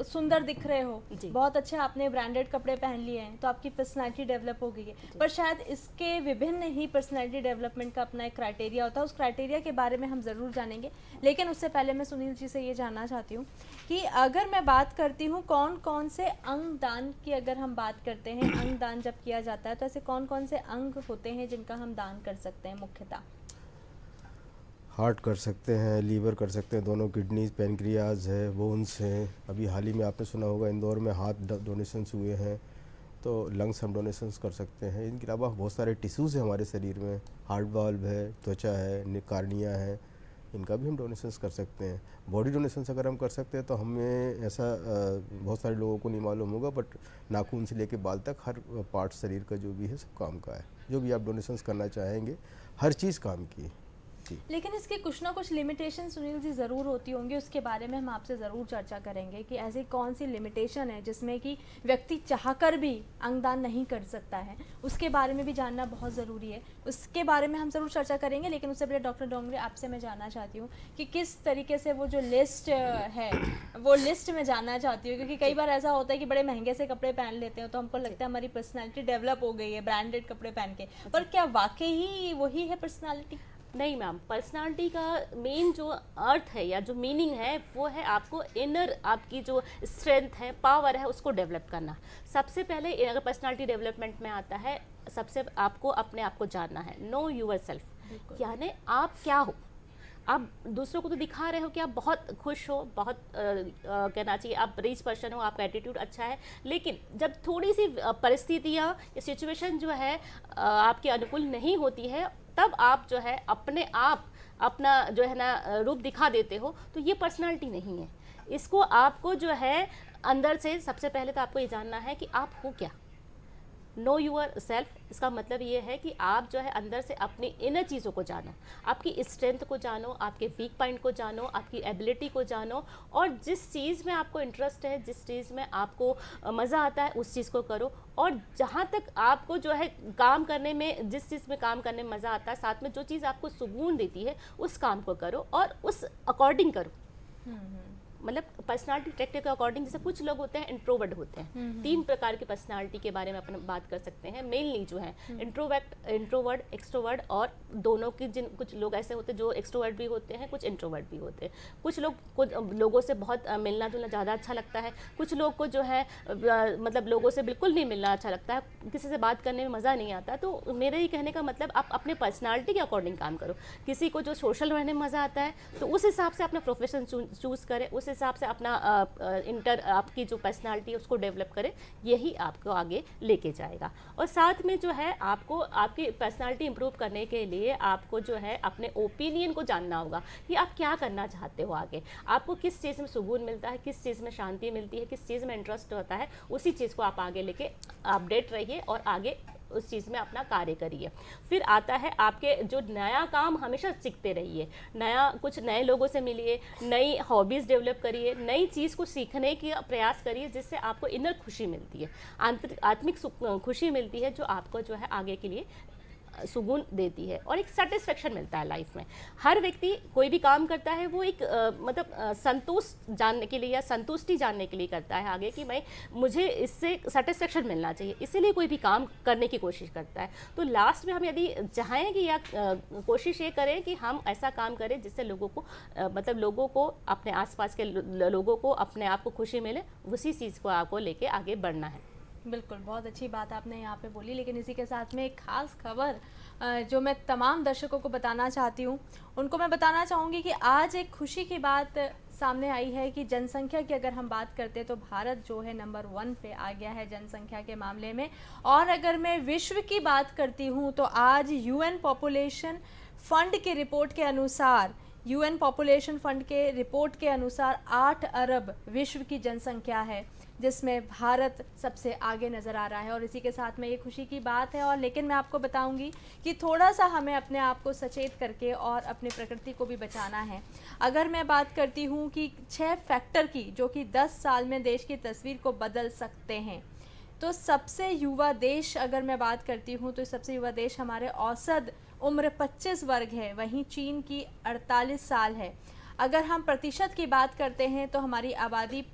सुंदर दिख रहे हो, जी। बहुत अच्छे आपने ब्रांडेड कपड़े पहन लिए हैं तो आपकी पर्सनैलिटी डेवलप हो गई है, पर शायद इसके विभिन्न ही पर्सनैलिटी डेवलपमेंट का अपना एक क्राइटेरिया होता है। उस क्राइटेरिया के बारे में हम ज़रूर जानेंगे, लेकिन उससे पहले मैं सुनील जी से ये जानना चाहती हूँ कि अगर मैं बात करती हूँ कौन कौन से अंग दान की, अगर हम बात करते हैं अंग दान जब किया जाता है तो ऐसे कौन कौन से अंग होते हैं जिनका हम दान कर सकते हैं मुख्यतः? हार्ट कर सकते हैं, लीवर कर सकते हैं, दोनों किडनीज, पेनक्रियाज है, बोन्स हैं। अभी हाल ही में आपने सुना होगा इंदौर में हार्ट डोनेशंस हुए हैं, तो लंग्स हम डोनेशंस कर सकते हैं। इनके अलावा बहुत सारे टिश्यूज़ हैं हमारे शरीर में, हार्ट वाल्व है, त्वचा है, कार्निया है, इनका भी हम डोनेशंस कर सकते हैं। बॉडी डोनेशंस अगर हम कर सकते हैं तो हमें ऐसा बहुत सारे लोगों को नहीं मालूम होगा, बट नाखून से लेके बाल तक हर पार्ट शरीर का जो भी है सब काम का है। जो भी आप डोनेशंस करना चाहेंगे हर चीज़ काम की है। लेकिन इसके कुछ ना कुछ लिमिटेशन सुनील जी ज़रूर होती होंगी, उसके बारे में हम आपसे ज़रूर चर्चा करेंगे कि ऐसी कौन सी लिमिटेशन है जिसमें कि व्यक्ति चाहकर भी अंगदान नहीं कर सकता है, उसके बारे में भी जानना बहुत ज़रूरी है। उसके बारे में हम ज़रूर चर्चा करेंगे, लेकिन उससे पहले डॉक्टर डोंगरे आपसे मैं जानना चाहती हूँ कि किस तरीके से वो जो लिस्ट है वो लिस्ट में जानना चाहती हूँ, क्योंकि कई बार ऐसा होता है कि बड़े महंगे से कपड़े पहन लेते हैं तो हमको लगता है हमारी पर्सनैलिटी डेवलप हो गई है ब्रांडेड कपड़े पहन के, पर क्या वाकई ही वही है पर्सनैलिटी? नहीं मैम, पर्सनालिटी का मेन जो अर्थ है या जो मीनिंग है वो है आपको इनर, आपकी जो स्ट्रेंथ है, पावर है, उसको डेवलप करना। सबसे पहले अगर पर्सनालिटी डेवलपमेंट में आता है, सबसे आपको अपने आप को जानना है, नो यूर सेल्फ, यानी आप क्या हो। आप दूसरों को तो दिखा रहे हो कि आप बहुत खुश हो, बहुत कहना चाहिए आप रिच पर्सन हो, आपका एटीट्यूड अच्छा है, लेकिन जब थोड़ी सी परिस्थितियाँ या सिचुएशन जो है आपके अनुकूल नहीं होती है, तब आप जो है अपने आप अपना जो है ना रूप दिखा देते हो, तो ये पर्सनालिटी नहीं है। इसको आपको जो है अंदर से सबसे पहले तो आपको ये जानना है कि आप हो क्या। नो यूर सेल्फ, इसका मतलब ये है कि आप जो है अंदर से अपनी इनर चीज़ों को जानो, आपकी स्ट्रेंथ को जानो, आपके वीक पॉइंट को जानो, आपकी एबिलिटी को जानो, और जिस चीज़ में आपको इंटरेस्ट है, जिस चीज़ में आपको मज़ा आता है उस चीज़ को करो। और जहाँ तक आपको जो है काम करने में, जिस चीज़ में काम करने में मज़ा आता है, साथ में जो चीज़ आपको सुकून देती है उस काम को करो और उस अकॉर्डिंग करो। मतलब पर्सनालिटी ट्रैक्ट के अकॉर्डिंग, जैसे कुछ लोग होते हैं इंट्रोवर्ट होते हैं, 3 प्रकार की पर्सनालिटी के बारे में अपन बात कर सकते हैं मेनली जो है इंट्रोवर्ट, एक्सट्रोवर्ट, और दोनों की कुछ लोग ऐसे होते हैं जो एक्सट्रोवर्ट भी होते हैं, कुछ इंट्रोवर्ट भी होते हैं। कुछ लोगों से बहुत मिलना जुलना ज़्यादा अच्छा लगता है, कुछ लोग को जो है मतलब लोगों से बिल्कुल नहीं मिलना अच्छा लगता है, किसी से बात करने में मज़ा नहीं आता। तो मेरे ये कहने का मतलब आप अपने पर्सनालिटी के अकॉर्डिंग काम करो। किसी को जो सोशल रहने में मज़ा आता है तो उस हिसाब से अपना प्रोफेशन चूज़ करें, उस हिसाब से अपना आपकी जो पर्सनालिटी है उसको डेवलप करें, यही आपको आगे लेके जाएगा। और साथ में जो है आपको आपकी पर्सनालिटी इंप्रूव करने के लिए आपको जो है अपने ओपिनियन को जानना होगा कि आप क्या करना चाहते हो आगे, आपको किस चीज़ में सुकून मिलता है, किस चीज़ में शांति मिलती है, किस चीज़ में इंटरेस्ट होता है, उसी चीज़ को आप आगे लेके अपडेट रहिए और आगे उस चीज़ में अपना कार्य करिए। फिर आता है आपके जो नया काम, हमेशा सीखते रहिए, नया कुछ नए लोगों से मिलिए, नई हॉबीज़ डेवलप करिए, नई चीज़ को सीखने की प्रयास करिए, जिससे आपको इनर खुशी मिलती है, आत्मिक खुशी मिलती है, जो आपको जो है आगे के लिए सुकून देती है और एक सेटिस्फेक्शन मिलता है लाइफ में। हर व्यक्ति कोई भी काम करता है वो एक मतलब संतोष जानने के लिए या संतुष्टि जानने के लिए करता है आगे, कि भाई मुझे इससे सेटिस्फेक्शन मिलना चाहिए, इसीलिए कोई भी काम करने की कोशिश करता है। तो लास्ट में हम यदि चाहें कि या कोशिश ये करें कि हम ऐसा काम करें जिससे लोगों को मतलब लोगों को, अपने आसपास के लोगों को, अपने आप को खुशी मिले, उसी चीज़ को आपको लेके आगे बढ़ना है। बिल्कुल, बहुत अच्छी बात आपने यहाँ पे बोली, लेकिन इसी के साथ में एक ख़ास खबर जो मैं तमाम दर्शकों को बताना चाहती हूँ, उनको मैं बताना चाहूँगी कि आज एक खुशी की बात सामने आई है कि जनसंख्या की अगर हम बात करते हैं तो भारत जो है नंबर 1 पे आ गया है जनसंख्या के मामले में। और अगर मैं विश्व की बात करती हूँ तो आज UN पॉपुलेशन फंड की रिपोर्ट के अनुसार यूएन पॉपुलेशन फंड के रिपोर्ट के अनुसार 8 अरब विश्व की जनसंख्या है, जिसमें भारत सबसे आगे नज़र आ रहा है और इसी के साथ में ये खुशी की बात है। और लेकिन मैं आपको बताऊंगी कि थोड़ा सा हमें अपने आप को सचेत करके और अपनी प्रकृति को भी बचाना है। अगर मैं बात करती हूँ कि 6 फैक्टर की जो कि 10 साल में देश की तस्वीर को बदल सकते हैं, तो सबसे युवा देश अगर मैं बात करती हूँ तो सबसे युवा देश हमारे औसत उम्र 25 वर्ग है, वहीं चीन की 48 साल है। अगर हम प्रतिशत की बात करते हैं तो हमारी आबादी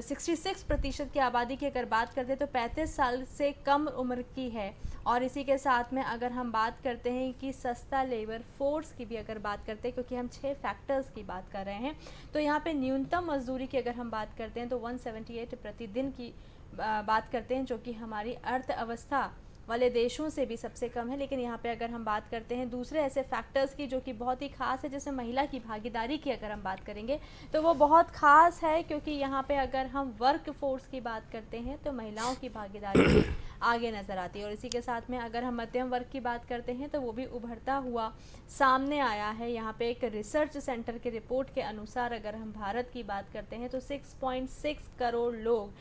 66% की आबादी की अगर बात करते हैं तो 35 साल से कम उम्र की है। और इसी के साथ में अगर हम बात करते हैं कि सस्ता लेबर फोर्स की भी अगर बात करते हैं, क्योंकि हम 6 फैक्टर्स की बात कर रहे हैं, तो यहाँ पे न्यूनतम मजदूरी की अगर हम बात करते हैं तो 178 प्रतिदिन की बात करते हैं, जो कि हमारी अर्थव्यवस्था वाले देशों से भी सबसे कम है। लेकिन यहाँ पे अगर हम बात करते हैं दूसरे ऐसे फैक्टर्स की जो कि बहुत ही ख़ास है, जैसे महिला की भागीदारी की अगर हम बात करेंगे तो वो बहुत ख़ास है, क्योंकि यहाँ पे अगर हम वर्क फोर्स की बात करते हैं तो महिलाओं की भागीदारी भी आगे नज़र आती है। और इसी के साथ में अगर हम मध्यम वर्ग की बात करते हैं तो वो भी उभरता हुआ सामने आया है। यहाँ पे एक रिसर्च सेंटर की रिपोर्ट के अनुसार अगर हम भारत की बात करते हैं तो 6.6 करोड़ लोग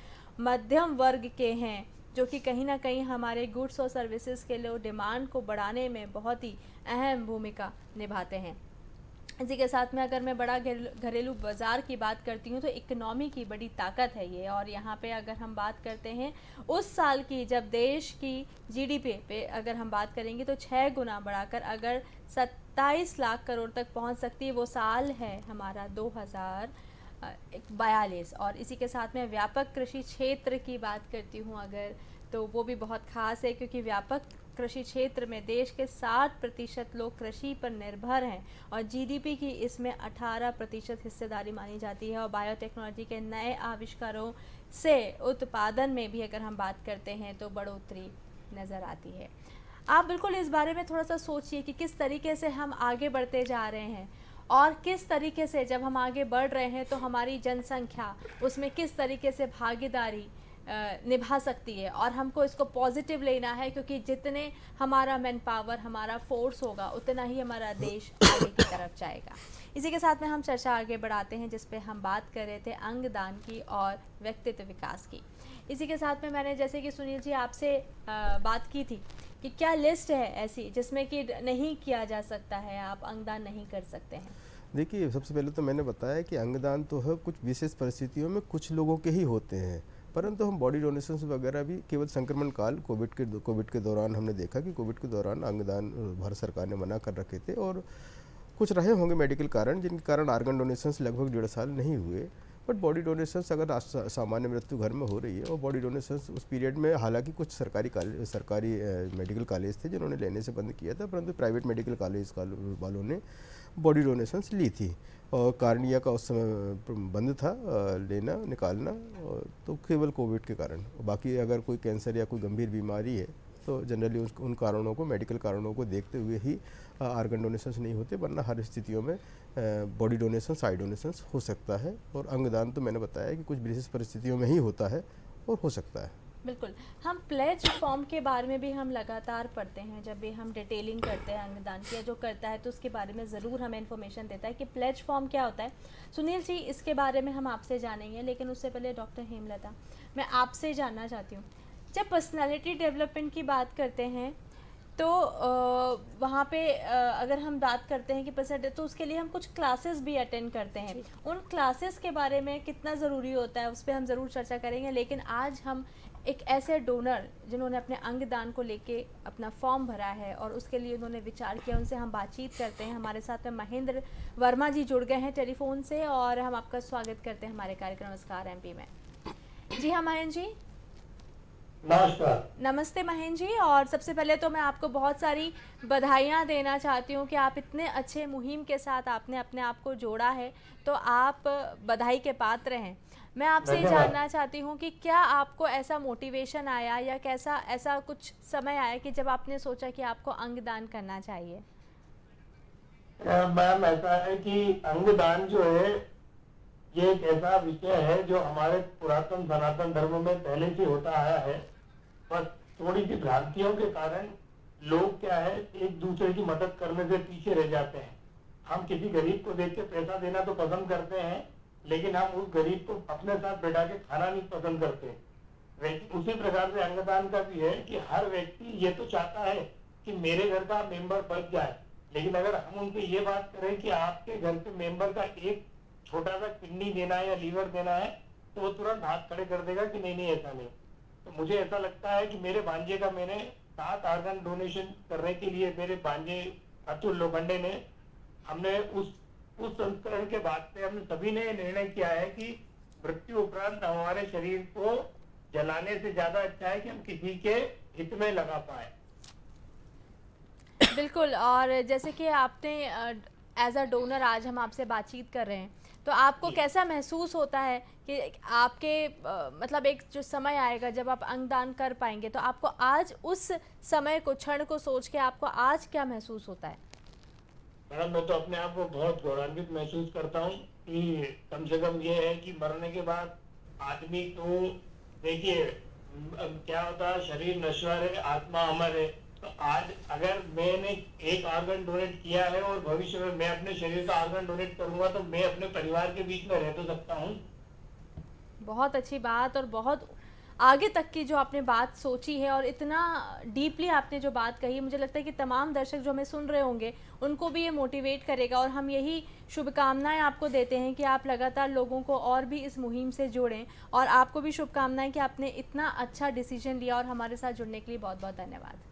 मध्यम वर्ग के हैं, जो कि कहीं ना कहीं हमारे गुड्स और सर्विसेज के लिए डिमांड को बढ़ाने में बहुत ही अहम भूमिका निभाते हैं। इसी के साथ में अगर मैं बड़ा घरेलू बाज़ार की बात करती हूँ तो इकोनॉमी की बड़ी ताकत है ये। और यहाँ पे अगर हम बात करते हैं उस साल की, जब देश की जीडीपी पे अगर हम बात करेंगे तो 6 गुना बढ़ाकर अगर 27 लाख करोड़ तक पहुँच सकती है, वो साल है हमारा 2042। और इसी के साथ में व्यापक कृषि क्षेत्र की बात करती हूँ अगर, तो वो भी बहुत ख़ास है, क्योंकि व्यापक कृषि क्षेत्र में देश के 60% लोग कृषि पर निर्भर हैं और जीडीपी की इसमें 18% हिस्सेदारी मानी जाती है। और बायोटेक्नोलॉजी के नए आविष्कारों से उत्पादन में भी अगर हम बात करते हैं तो बढ़ोतरी नज़र आती है। आप बिल्कुल इस बारे में थोड़ा सा सोचिए कि किस तरीके से हम आगे बढ़ते जा रहे हैं और किस तरीके से जब हम आगे बढ़ रहे हैं तो हमारी जनसंख्या उसमें किस तरीके से भागीदारी निभा सकती है। और हमको इसको पॉजिटिव लेना है, क्योंकि जितने हमारा मैन पावर, हमारा फोर्स होगा, उतना ही हमारा देश आगे की तरफ जाएगा। इसी के साथ में हम चर्चा आगे बढ़ाते हैं, जिस पे हम बात कर रहे थे अंगदान की और व्यक्तित्व विकास की। इसी के साथ में मैंने जैसे कि सुनील जी आपसे बात की थी कि क्या लिस्ट है ऐसी जिसमें कि नहीं किया जा सकता है, आप अंगदान नहीं कर सकते हैं। देखिए, सबसे पहले तो मैंने बताया कि अंगदान तो है कुछ विशेष परिस्थितियों में कुछ लोगों के ही होते हैं, परंतु हम बॉडी डोनेशंस वगैरह भी केवल संक्रमण काल कोविड के दौरान हमने देखा कि कोविड के दौरान अंगदान भारत सरकार ने मना कर रखे थे और कुछ रहे होंगे मेडिकल कारण, जिनके कारण आर्गन डोनेशंस लगभग 1.5 साल नहीं हुए। बट बॉडी डोनेशंस अगर सामान्य मृत्यु घर में हो रही है, और बॉडी डोनेशंस उस पीरियड में हालांकि कुछ सरकारी मेडिकल कॉलेज थे जिन्होंने लेने से बंद किया था, परंतु प्राइवेट मेडिकल कॉलेज वालों ने बॉडी डोनेशंस ली थी और कार्निया का उस समय बंद था लेना निकालना, तो केवल कोविड के कारण। बाकी अगर कोई कैंसर या कोई गंभीर बीमारी है तो जनरली उन कारणों को, मेडिकल कारणों को देखते हुए ही आर्गन डोनेशंस नहीं होते, वरना हर स्थितियों में बॉडी डोनेशंस, आई डोनेशंस हो सकता है। और अंगदान तो मैंने बताया कि कुछ विशेष परिस्थितियों में ही होता है और हो सकता है। बिल्कुल, हम प्लेज फॉर्म के बारे में भी हम लगातार पढ़ते हैं, जब भी हम डिटेलिंग करते हैं अंगदान की, जो करता है तो उसके बारे में ज़रूर हमें इन्फॉर्मेशन देता है कि प्लेज फॉर्म क्या होता है। सुनील जी, इसके बारे में हम आपसे जानेंगे, लेकिन उससे पहले डॉक्टर हेमलता, मैं आपसे जानना चाहती हूँ, जब पर्सनालिटी डेवलपमेंट की बात करते हैं तो वहाँ पे अगर हम बात करते हैं कि पर्सनालिटी, तो उसके लिए हम कुछ क्लासेस भी अटेंड करते हैं। उन क्लासेस के बारे में कितना ज़रूरी होता है उस पर हम ज़रूर चर्चा करेंगे। लेकिन आज हम एक ऐसे डोनर जिन्होंने अपने अंगदान को लेके अपना फॉर्म भरा है और उसके लिए उन्होंने विचार किया, उनसे हम बातचीत करते हैं। हमारे साथ में महेंद्र वर्मा जी जुड़ गए हैं टेलीफोन से और हम आपका स्वागत करते हैं हमारे कार्यक्रम नमस्कार एमपी में। जी हाँ महेंद्र जी, नमस्कार। नमस्ते महेंद्र जी। और सबसे पहले तो मैं आपको बहुत सारी बधाइयाँ देना चाहती हूँ कि आप इतने अच्छे मुहिम के साथ आपने अपने आप को जोड़ा है, तो आप बधाई के पात्र हैं। मैं आपसे जानना चाहती हूँ कि क्या आपको ऐसा मोटिवेशन आया या कैसा ऐसा कुछ समय आया कि जब आपने सोचा कि आपको अंगदान करना चाहिए? मैम, ऐसा है कि अंगदान जो है ये एक ऐसा विषय है जो हमारे पुरातन सनातन धर्म में पहले से होता आया है, बस थोड़ी सी भ्रांतियों के कारण लोग क्या है एक दूसरे की मदद करने से पीछे रह जाते हैं। हम किसी गरीब को देख के पैसा देना तो पसंद करते हैं, लेकिन हम उस गरीब को अपने साथ बैठा के खाना नहीं पसंद करते। उसी प्रकार से अंगदान का भी है कि हर व्यक्ति ये तो चाहता है कि मेरे घर का मेंबर बच जाए, लेकिन अगर हम उनको ये बात करें कि आपके घर के मेंबर का एक छोटा सा किडनी देना है या लीवर देना है, तो वो तुरंत हाथ खड़े कर देगा कि नहीं ऐसा नहीं। तो मुझे ऐसा लगता है कि मेरे भांजे का मैंने 7 ऑर्गन डोनेशन करने के लिए, मेरे भांजे अतुल लोखंडे ने, हमने उस संस्करण के बाद से हमने सभी ने निर्णय किया है कि मृत्यु उपरांत हमारे शरीर को जलाने से ज्यादा अच्छा है कि हम किसी के हित में लगा पाए। बिल्कुल। और जैसे कि आपने एज अ डोनर आज हम आपसे बातचीत कर रहे हैं, तो आपको कैसा महसूस होता है कि आपके मतलब एक जो समय आएगा जब आप अंगदान कर पाएंगे, तो आपको आज उस समय को, क्षण को सोच के आपको आज क्या महसूस होता है? मैडम, मैं तो अपने आप को बहुत गौरवान्वित महसूस करता हूँ कि कम से कम ये है कि मरने के बाद आदमी तो देखिए क्या होता है, शरीर नश्वर है, आत्मा अमर है। तो आज अगर मैंने एक ऑर्गन डोनेट किया है और भविष्य में मैं अपने शरीर का ऑर्गन डोनेट करूंगा, तो मैं अपने परिवार के बीच में रह तो सकता हूँ। बहुत अच्छी बात, और बहुत आगे तक की जो आपने बात सोची है और इतना डीपली आपने जो बात कही, मुझे लगता है कि तमाम दर्शक जो हमें सुन रहे होंगे उनको भी ये मोटिवेट करेगा। और हम यही शुभकामनाएं आपको देते हैं कि आप लगातार लोगों को और भी इस मुहिम से जोड़ें, और आपको भी शुभकामनाएं कि आपने इतना अच्छा डिसीजन लिया, और हमारे साथ जुड़ने के लिए बहुत बहुत धन्यवाद।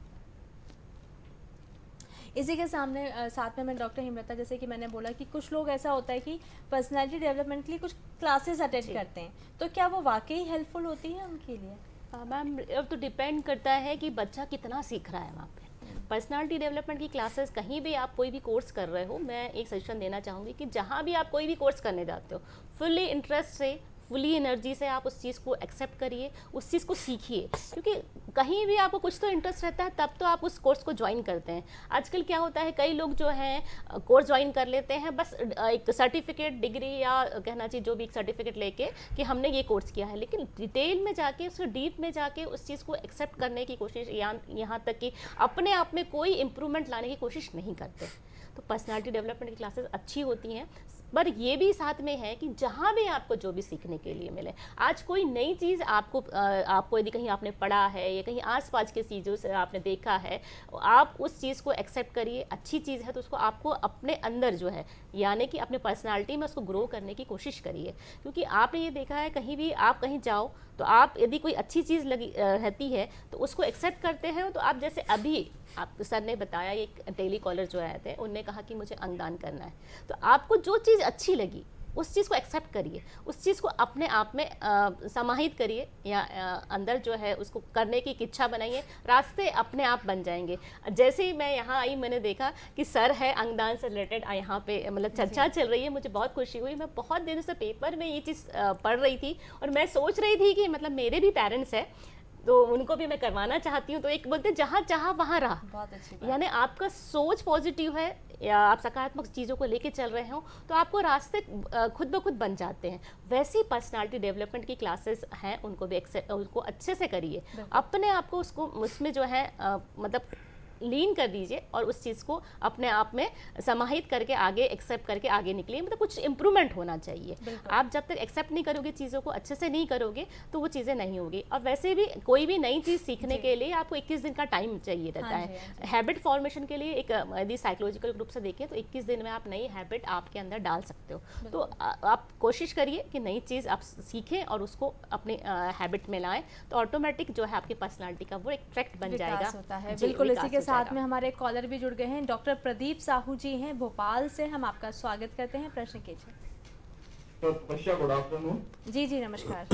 इसी के साथ में मैं डॉक्टर हिमलता, जैसे कि मैंने बोला कि कुछ लोग ऐसा होता है कि पर्सनालिटी डेवलपमेंट के लिए कुछ क्लासेस अटेंड करते हैं, तो क्या वो वाकई हेल्पफुल होती है उनके लिए? मैम, अब तो डिपेंड करता है कि बच्चा कितना सीख रहा है वहाँ पे। पर्सनालिटी डेवलपमेंट की क्लासेस कहीं भी आप कोई भी कोर्स कर रहे हो, मैं एक सजेशन देना चाहूँगी कि जहाँ भी आप कोई भी कोर्स करने जाते हो, फुल्ली इंटरेस्ट से, फुली एनर्जी से आप उस चीज़ को एक्सेप्ट करिए, उस चीज़ को सीखिए, क्योंकि कहीं भी आपको कुछ तो इंटरेस्ट रहता है तब तो आप उस कोर्स को ज्वाइन करते हैं। आजकल क्या होता है, कई लोग जो हैं कोर्स ज्वाइन कर लेते हैं बस एक सर्टिफिकेट, डिग्री या कहना चाहिए जो भी एक सर्टिफिकेट लेके कि हमने ये कोर्स किया है, लेकिन डिटेल में जाके, उसको डीप में जाके उस चीज़ को एक्सेप्ट करने की कोशिश, यहाँ तक कि अपने आप में कोई इम्प्रूवमेंट लाने की कोशिश नहीं करते। तो पर्सनालिटी डेवलपमेंट की क्लासेस अच्छी होती हैं, पर ये भी साथ में है कि जहाँ भी आपको जो भी सीखने के लिए मिले, आज कोई नई चीज़ आपको यदि कहीं आपने पढ़ा है या कहीं आसपास के चीज़ों से आपने देखा है, आप उस चीज़ को एक्सेप्ट करिए। अच्छी चीज़ है तो उसको आपको अपने अंदर जो है, यानी कि अपने पर्सनालिटी में उसको ग्रो करने की कोशिश करिए, क्योंकि आपने ये देखा है कहीं भी आप कहीं जाओ तो आप यदि कोई अच्छी चीज़ लगी रहती है तो उसको एक्सेप्ट करते हैं। तो आप जैसे अभी आप सर ने बताया, एक टेली कॉलर जो आए थे उनने कहा कि मुझे अंगदान करना है, तो आपको जो चीज़ अच्छी लगी उस चीज़ को एक्सेप्ट करिए, उस चीज़ को अपने आप में समाहित करिए, या अंदर जो है उसको करने की इच्छा बनाइए, रास्ते अपने आप बन जाएंगे। जैसे ही मैं यहाँ आई मैंने देखा कि सर है अंगदान से रिलेटेड यहाँ पे मतलब चर्चा चल रही है, मुझे बहुत खुशी हुई। मैं बहुत दिनों से पेपर में ये चीज़ पढ़ रही थी और मैं सोच रही थी कि मतलब मेरे भी पेरेंट्स हैं तो उनको भी मैं करवाना चाहती हूँ। तो एक बोलते हैं जहाँ चाहा वहाँ रहा, बहुत अच्छी बात। यानी आपका सोच पॉजिटिव है या आप सकारात्मक चीज़ों को लेके चल रहे हो तो आपको रास्ते खुद ब खुद बन जाते हैं। वैसे ही पर्सनालिटी डेवलपमेंट की क्लासेस हैं, उनको भी उनको अच्छे से करिए, अपने आप को उसको उसमें जो है मतलब लीन कर दीजिए और उस चीज़ को अपने आप में समाहित करके आगे एक्सेप्ट करके आगे निकलिए। मतलब कुछ इम्प्रूवमेंट होना चाहिए। आप जब तक एक्सेप्ट नहीं करोगे, चीज़ों को अच्छे से नहीं करोगे तो वो चीज़ें नहीं होगी। और वैसे भी कोई भी नई चीज़ सीखने के लिए आपको 21 दिन का टाइम चाहिए रहता है। हैबिट फॉर्मेशन के लिए एक यदि साइकोलॉजिकल ग्रुप से देखें तो 21 दिन में आप नई हैबिट आपके अंदर डाल सकते हो। तो आप कोशिश करिए कि नई चीज़ आप सीखें और उसको अपने हैबिट में लाएं, तो ऑटोमेटिक जो है आपकी पर्सनालिटी का वो एक ट्रैक्ट बन जाएगा। होता है। बिल्कुल, इसी के साथ में हमारे कॉलर भी जुड़ गए हैं। डॉक्टर प्रदीप साहू जी हैं भोपाल से, हम आपका स्वागत करते हैं। प्रश्न कीजिए। तो तपस्या, गुड आफ्टरनून। जी जी नमस्कार।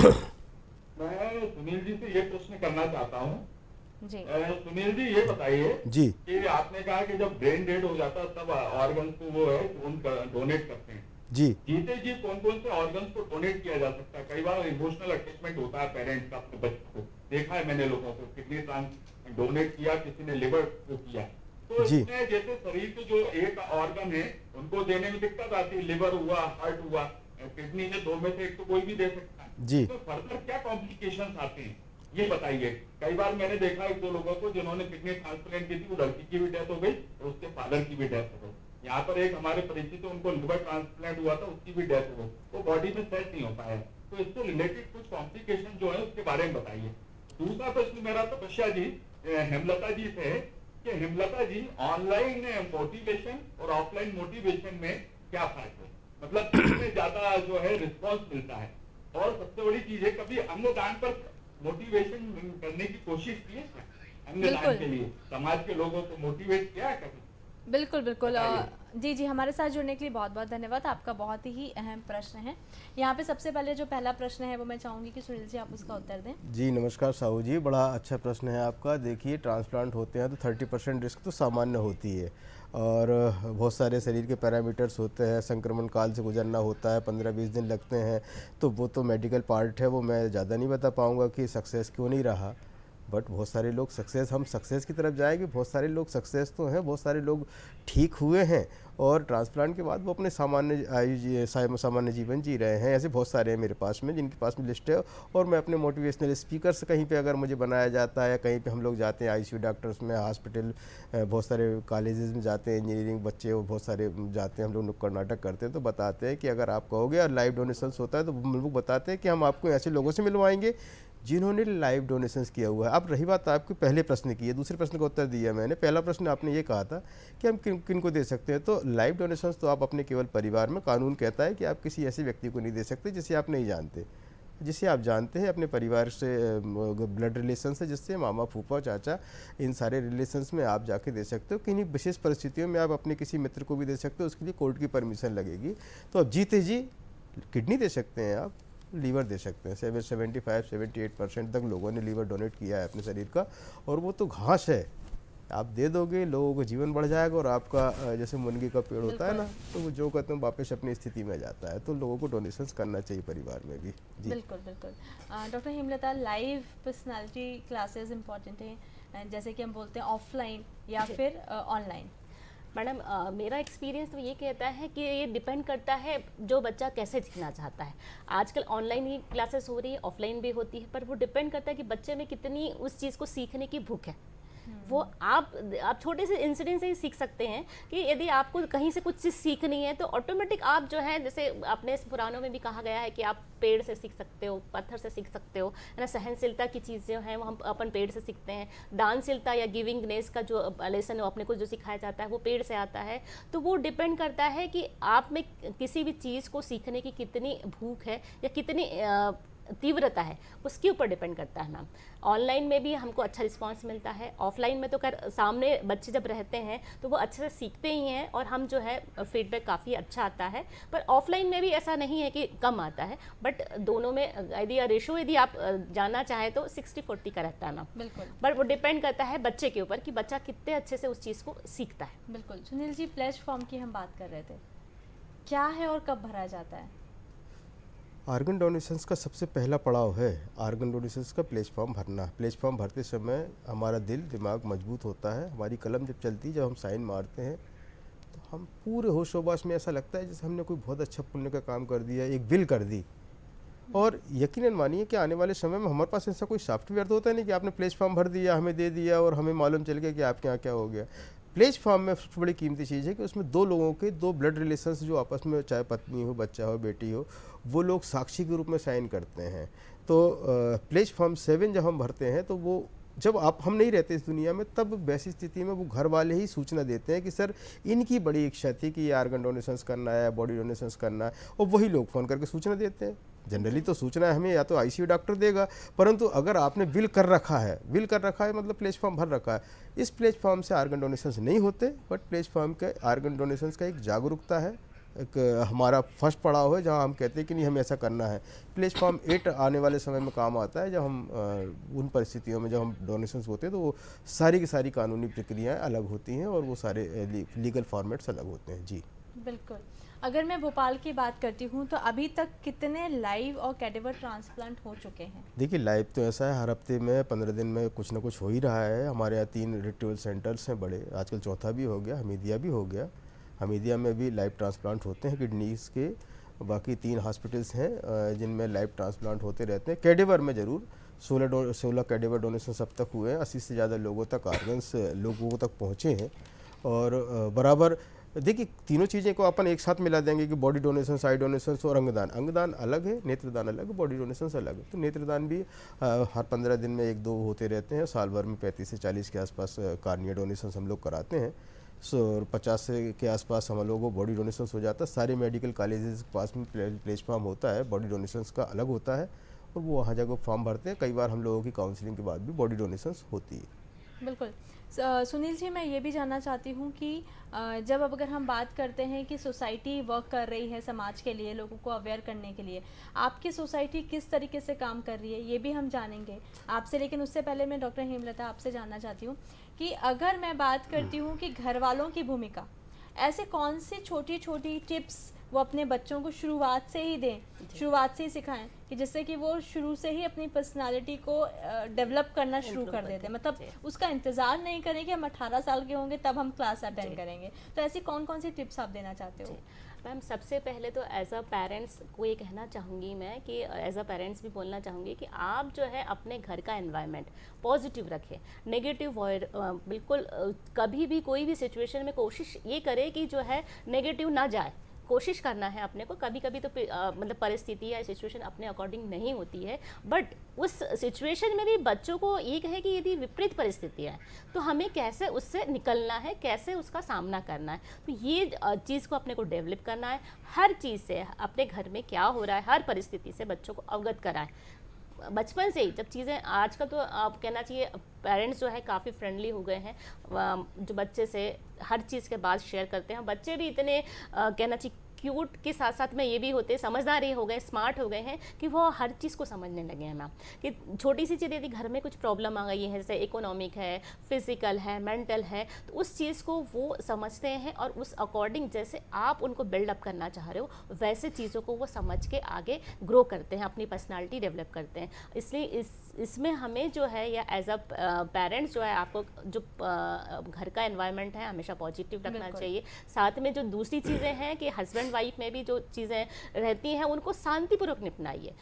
मैं सुनील जी से ये प्रश्न करना चाहता हूँ जी। सुनील जी ये बताइए जी कि आपने कहा कि जब ब्रेन डेड हो जाता है तब ऑर्गन को वो है डोनेट करते हैं। जी जीते जी कौन कौन से ऑर्गन को डोनेट किया जा सकता है? कई बार इमोशनल अटैचमेंट होता है पेरेंट्स का अपने बच्चे को, देखा है मैंने लोगों को, किडनी डोनेट किया, किसी ने लिवर को किया। तो जी। इसमें जैसे शरीर के जो एक ऑर्गन है उनको देने में दिक्कत आती है, लिवर हुआ, हार्ट हुआ, किडनी ने, दो में से एक तो कोई भी दे सकता है। जी। तो फर्दर क्या कॉम्प्लिकेशंस आते हैं ये बताइए। कई बार मैंने देखा एक दो लोगों को जिन्होंने किडनी ट्रांसप्लांट की थी, वो लड़की की भी डेथ हो गई और उसके फादर की भी डेथ हो गई। यहाँ पर एक हमारे परिचित उनको लिवर ट्रांसप्लांट हुआ था, उसकी भी डेथ हो गई, वो बॉडी में सेट नहीं हो पाया। तो इससे रिलेटेड कुछ कॉम्प्लिकेशन जो है उसके बारे में बताइए। दूसरा प्रश्न मेरा तपस्या जी हेमलता जी से है कि हेमलता जी ऑनलाइन मोटिवेशन और ऑफलाइन मोटिवेशन में क्या फर्क है, मतलब किसमें ज्यादा जो है रिस्पॉन्स मिलता है? और सबसे बड़ी चीज है, कभी अंगदान पर मोटिवेशन करने की कोशिश की है क्या? अंगदान बिल्कुल। के लिए समाज के लोगों को मोटिवेट किया है कभी? बिल्कुल बिल्कुल बताइए। जी जी, हमारे साथ जुड़ने के लिए बहुत बहुत धन्यवाद। आपका बहुत ही अहम प्रश्न है। यहाँ पे सबसे पहले जो पहला प्रश्न है वो मैं चाहूँगी कि सुनील जी आप उसका उत्तर दें। जी नमस्कार साहू जी, बड़ा अच्छा प्रश्न है आपका। देखिए ट्रांसप्लांट होते हैं तो 30% रिस्क तो सामान्य होती है, और बहुत सारे शरीर के पैरामीटर्स होते हैं, संक्रमण काल से गुजरना होता है, 15-20 दिन लगते हैं, तो वो तो मेडिकल पार्ट है, वो मैं ज़्यादा नहीं बता पाऊँगा कि सक्सेस क्यों नहीं रहा। बट बहुत सारे लोग सक्सेस, हम सक्सेस की तरफ जाएंगे, बहुत सारे लोग सक्सेस तो हैं, बहुत सारे लोग ठीक हुए हैं और ट्रांसप्लांट के बाद वो अपने सामान्य जीवन जी रहे हैं। ऐसे बहुत सारे हैं मेरे पास में जिनके पास में लिस्ट है, और मैं अपने मोटिवेशनल स्पीकर से कहीं पे अगर मुझे बनाया जाता है, कहीं पे हम लोग जाते हैं आईसीयू डॉक्टर्स में, हॉस्पिटल, बहुत सारे कॉलेजेस में जाते हैं, इंजीनियरिंग बच्चे वो बहुत सारे जाते हैं, हम लोग नुक्कड़ नाटक करते हैं, तो बताते हैं कि अगर आप कहोगे और लाइव डोनेशंस होता है तो हम लोग बताते हैं कि हम आपको ऐसे लोगों से मिलवाएंगे जिन्होंने लाइव डोनेशंस किया हुआ है। अब रही बात आपके पहले प्रश्न की है, दूसरे प्रश्न का उत्तर दिया मैंने। पहला प्रश्न आपने ये कहा था कि हम किन को दे सकते हैं, तो लाइव डोनेशंस तो आप अपने केवल परिवार में, कानून कहता है कि आप किसी ऐसे व्यक्ति को नहीं दे सकते जिसे आप नहीं जानते। जिसे आप जानते हैं अपने परिवार से, ब्लड रिलेशन से, जिससे मामा फूफा चाचा, इन सारे रिलेशंस में आप जाके दे सकते हो। किन्हीं विशेष परिस्थितियों में आप अपने किसी मित्र को भी दे सकते हो, उसके लिए कोर्ट की परमिशन लगेगी। तो अब जीते जी किडनी दे सकते हैं, आप लीवर दे सकते हैं। 75-78% तक लोगों ने लीवर डोनेट किया है अपने शरीर का, और वो तो घास है, आप दे दोगे लोगों को जीवन बढ़ जाएगा, और आपका जैसे मुनगी का पेड़ होता है ना, तो वो जो कहते हैं वापस अपनी स्थिति में जाता है। तो लोगों को डोनेशंस करना चाहिए परिवार में भी जी। बिल्कुल बिल्कुल। Doctor Hemlata, live personality classes important हैं, जैसे कि हम बोलते हैं ऑफलाइन या फिर ऑनलाइन? मैडम मेरा एक्सपीरियंस तो ये कहता है कि ये डिपेंड करता है जो बच्चा कैसे सीखना चाहता है। आजकल ऑनलाइन ही क्लासेस हो रही है, ऑफलाइन भी होती है, पर वो डिपेंड करता है कि बच्चे में कितनी उस चीज़ को सीखने की भूख है। वो आप छोटे से इंसिडेंट से ही सीख सकते हैं कि यदि आपको कहीं से कुछ चीज़ सीखनी है तो ऑटोमेटिक आप जो है, जैसे अपने पुराणों में भी कहा गया है कि आप पेड़ से सीख सकते हो, पत्थर से सीख सकते हो, है ना। सहनशीलता की चीज़ें हैं वो हम अपन पेड़ से सीखते हैं। दानशीलता या गिविंगनेस का जो लेसन है अपने को जो सिखाया जाता है वो पेड़ से आता है। तो वो डिपेंड करता है कि आप में किसी भी चीज़ को सीखने की कितनी भूख है या कितनी तीव्रता है, उसके ऊपर डिपेंड करता है मैम। ऑनलाइन में भी हमको अच्छा रिस्पांस मिलता है, ऑफलाइन में तो सामने बच्चे जब रहते हैं तो वो अच्छे से सीखते ही हैं और हम जो है फीडबैक काफ़ी अच्छा आता है। पर ऑफलाइन में भी ऐसा नहीं है कि कम आता है, बट दोनों में यदि रेशो यदि आप जानना चाहें तो 60-40 का रहता है मैम। बिल्कुल बट वो डिपेंड करता है बच्चे के ऊपर कि बच्चा कितने अच्छे से उस चीज़ को सीखता है। बिल्कुल। सुनील जी, प्लेज फॉर्म की हम बात कर रहे थे, क्या है और कब भरा जाता है? आर्गन डोनेशंस का सबसे पहला पड़ाव है आर्गन डोनेशंस का प्लेज फॉर्म भरना। प्लेज फॉर्म भरते समय हमारा दिल दिमाग मजबूत होता है, हमारी कलम जब चलती है, जब हम साइन मारते हैं तो हम पूरे होश-ओ-बाश में ऐसा लगता है जैसे हमने कोई बहुत अच्छा पुण्य का काम कर दिया, एक विल कर दी। और यकीनन मानिए कि आने वाले समय में हमारे पास ऐसा कोई सॉफ्टवेयर तो होता नहीं कि आपने प्लेज फॉर्म भर दिया, हमें दे दिया और हमें मालूम चल गया कि आपके यहाँ क्या हो गया। प्लेज फॉर्म में सबसे बड़ी कीमती चीज़ है कि उसमें दो लोगों के दो ब्लड रिलेशंस जो आपस में, चाहे पत्नी हो, बच्चा हो, बेटी हो, वो लोग साक्षी के रूप में साइन करते हैं। तो प्लेज फॉर्म 7 जब हम भरते हैं तो वो जब हम नहीं रहते इस दुनिया में, तब वैसी स्थिति में वो घर वाले ही सूचना देते हैं कि सर इनकी बड़ी इच्छा थी कि ये आर्गन डोनेशंस करना है, बॉडी डोनेशंस करना है, और वही लोग फ़ोन करके सूचना देते हैं। जनरली तो सूचना हमें या तो आईसीयू डॉक्टर देगा, परंतु अगर आपने विल कर रखा है मतलब प्लेज फॉर्म भर रखा है, इस प्लेज फॉर्म से आर्गन डोनेशंस नहीं होते। बट प्लेज फॉर्म के आर्गन डोनेशंस का एक जागरूकता है, एक हमारा फर्स्ट पड़ाव है जहां हम कहते हैं कि नहीं हमें ऐसा करना है। प्लेज फॉर्म 8 आने वाले समय में काम आता है, जब हम उन परिस्थितियों में जब हम डोनेशंस होते हैं तो वो सारी की सारी कानूनी प्रक्रियाएं अलग होती हैं और वो सारे लीगल फॉर्मेट्स अलग होते हैं जी। बिल्कुल। अगर मैं भोपाल की बात करती हूँ तो अभी तक कितने लाइव और कैडेवर ट्रांसप्लांट हो चुके हैं? देखिए लाइव तो ऐसा है, हर हफ्ते में 15 दिन में कुछ ना कुछ हो ही रहा है। हमारे यहाँ 3 रिट्रीवल सेंटर्स हैं बड़े, आजकल चौथा भी हो गया, हमीदिया भी हो गया। हमीदिया में भी लाइव ट्रांसप्लांट होते हैं किडनीज़ के। बाकी 3 हॉस्पिटल्स हैं जिनमें लाइव ट्रांसप्लांट होते रहते हैं। कैडेवर में ज़रूर 16 कैडेवर डोनेशन अब तक हुए हैं। 80 से ज़्यादा लोगों तक आर्गन्स लोगों तक पहुँचे हैं और बराबर देखिए तीनों चीज़ें को अपन एक साथ मिला देंगे कि बॉडी डोनेशन, आई डोनेशन और अंगदान। अंगदान अलग है, नेत्रदान अलग है, बॉडी डोनेशन अलग है। तो नेत्रदान भी हर 15 दिन में 1-2 होते रहते हैं। साल भर में 35 से 40 के आसपास कार्निया डोनेशन हम लोग कराते हैं। सो 50 के आसपास हम लोगों को बॉडी डोनेशन हो जाता है। सारे मेडिकल कॉलेजेस के पास में प्लेटफॉर्म होता है, बॉडी डोनेशन का अलग होता है और वो वहाँ जाकर फॉर्म भरते हैं। कई बार हम लोगों की काउंसलिंग के बाद भी बॉडी डोनेशन होती है। बिल्कुल। सुनील जी, मैं ये भी जानना चाहती हूँ कि जब अब अगर हम बात करते हैं कि सोसाइटी वर्क कर रही है समाज के लिए, लोगों को अवेयर करने के लिए, आपकी सोसाइटी किस तरीके से काम कर रही है ये भी हम जानेंगे आपसे। लेकिन उससे पहले मैं डॉक्टर हेमलता आपसे जानना चाहती हूँ कि अगर मैं बात करती हूँ कि घर वालों की भूमिका, ऐसे कौन सी छोटी छोटी टिप्स वो अपने बच्चों को शुरुआत से ही दें, शुरुआत से ही सिखाएं कि जिससे कि वो शुरू से ही अपनी पर्सनालिटी को डेवलप करना शुरू कर देते हैं। मतलब उसका इंतज़ार नहीं करें कि हम 18 साल के होंगे तब हम क्लास अटेंड करेंगे। तो ऐसी कौन कौन सी टिप्स आप देना चाहते हो? मैम, सबसे पहले तो एज अ पेरेंट्स को ये कहना चाहूँगी मैं कि एज अ पेरेंट्स भी बोलना चाहूँगी कि आप जो है अपने घर का एनवायरनमेंट पॉजिटिव रखें, नेगेटिव बिल्कुल कभी भी कोई भी सिचुएशन में कोशिश ये करें कि जो है नेगेटिव ना जाए। कोशिश करना है अपने को। कभी कभी तो मतलब परिस्थिति या सिचुएशन अपने अकॉर्डिंग नहीं होती है, बट उस सिचुएशन में भी बच्चों को ये कहे कि यदि विपरीत परिस्थितियाँ है तो हमें कैसे उससे निकलना है, कैसे उसका सामना करना है। तो ये चीज़ को अपने को डेवलप करना है। हर चीज़ से अपने घर में क्या हो रहा है, हर परिस्थिति से बच्चों को अवगत कराएं बचपन से ही। जब चीज़ें आजकल तो आप कहना चाहिए पेरेंट्स जो है काफ़ी फ्रेंडली हो गए हैं, जो बच्चे से हर चीज़ के बाद शेयर करते हैं। बच्चे भी इतने कहना चाहिए क्यूट के साथ साथ में ये भी होते समझदार हो गए, स्मार्ट हो गए हैं कि वो हर चीज़ को समझने लगे हैं मैम। कि छोटी सी चीज़ यदि घर में कुछ प्रॉब्लम आ गई है, जैसे इकोनॉमिक है, फिजिकल है, मेंटल है, तो उस चीज़ को वो समझते हैं और उस अकॉर्डिंग जैसे आप उनको बिल्डअप करना चाह रहे हो वैसे चीज़ों को वो समझ के आगे ग्रो करते हैं, अपनी पर्सनालिटी डेवलप करते हैं। इसलिए इसमें हमें जो है या एज अ पेरेंट्स जो है आपको जो घर का एनवायरनमेंट है हमेशा पॉजिटिव रखना चाहिए। साथ में जो दूसरी चीज़ें हैं कि हस्बैंड वाइफ में भी जो चीज़ें रहती हैं उनको शांतिपूर्वक निपटाइए।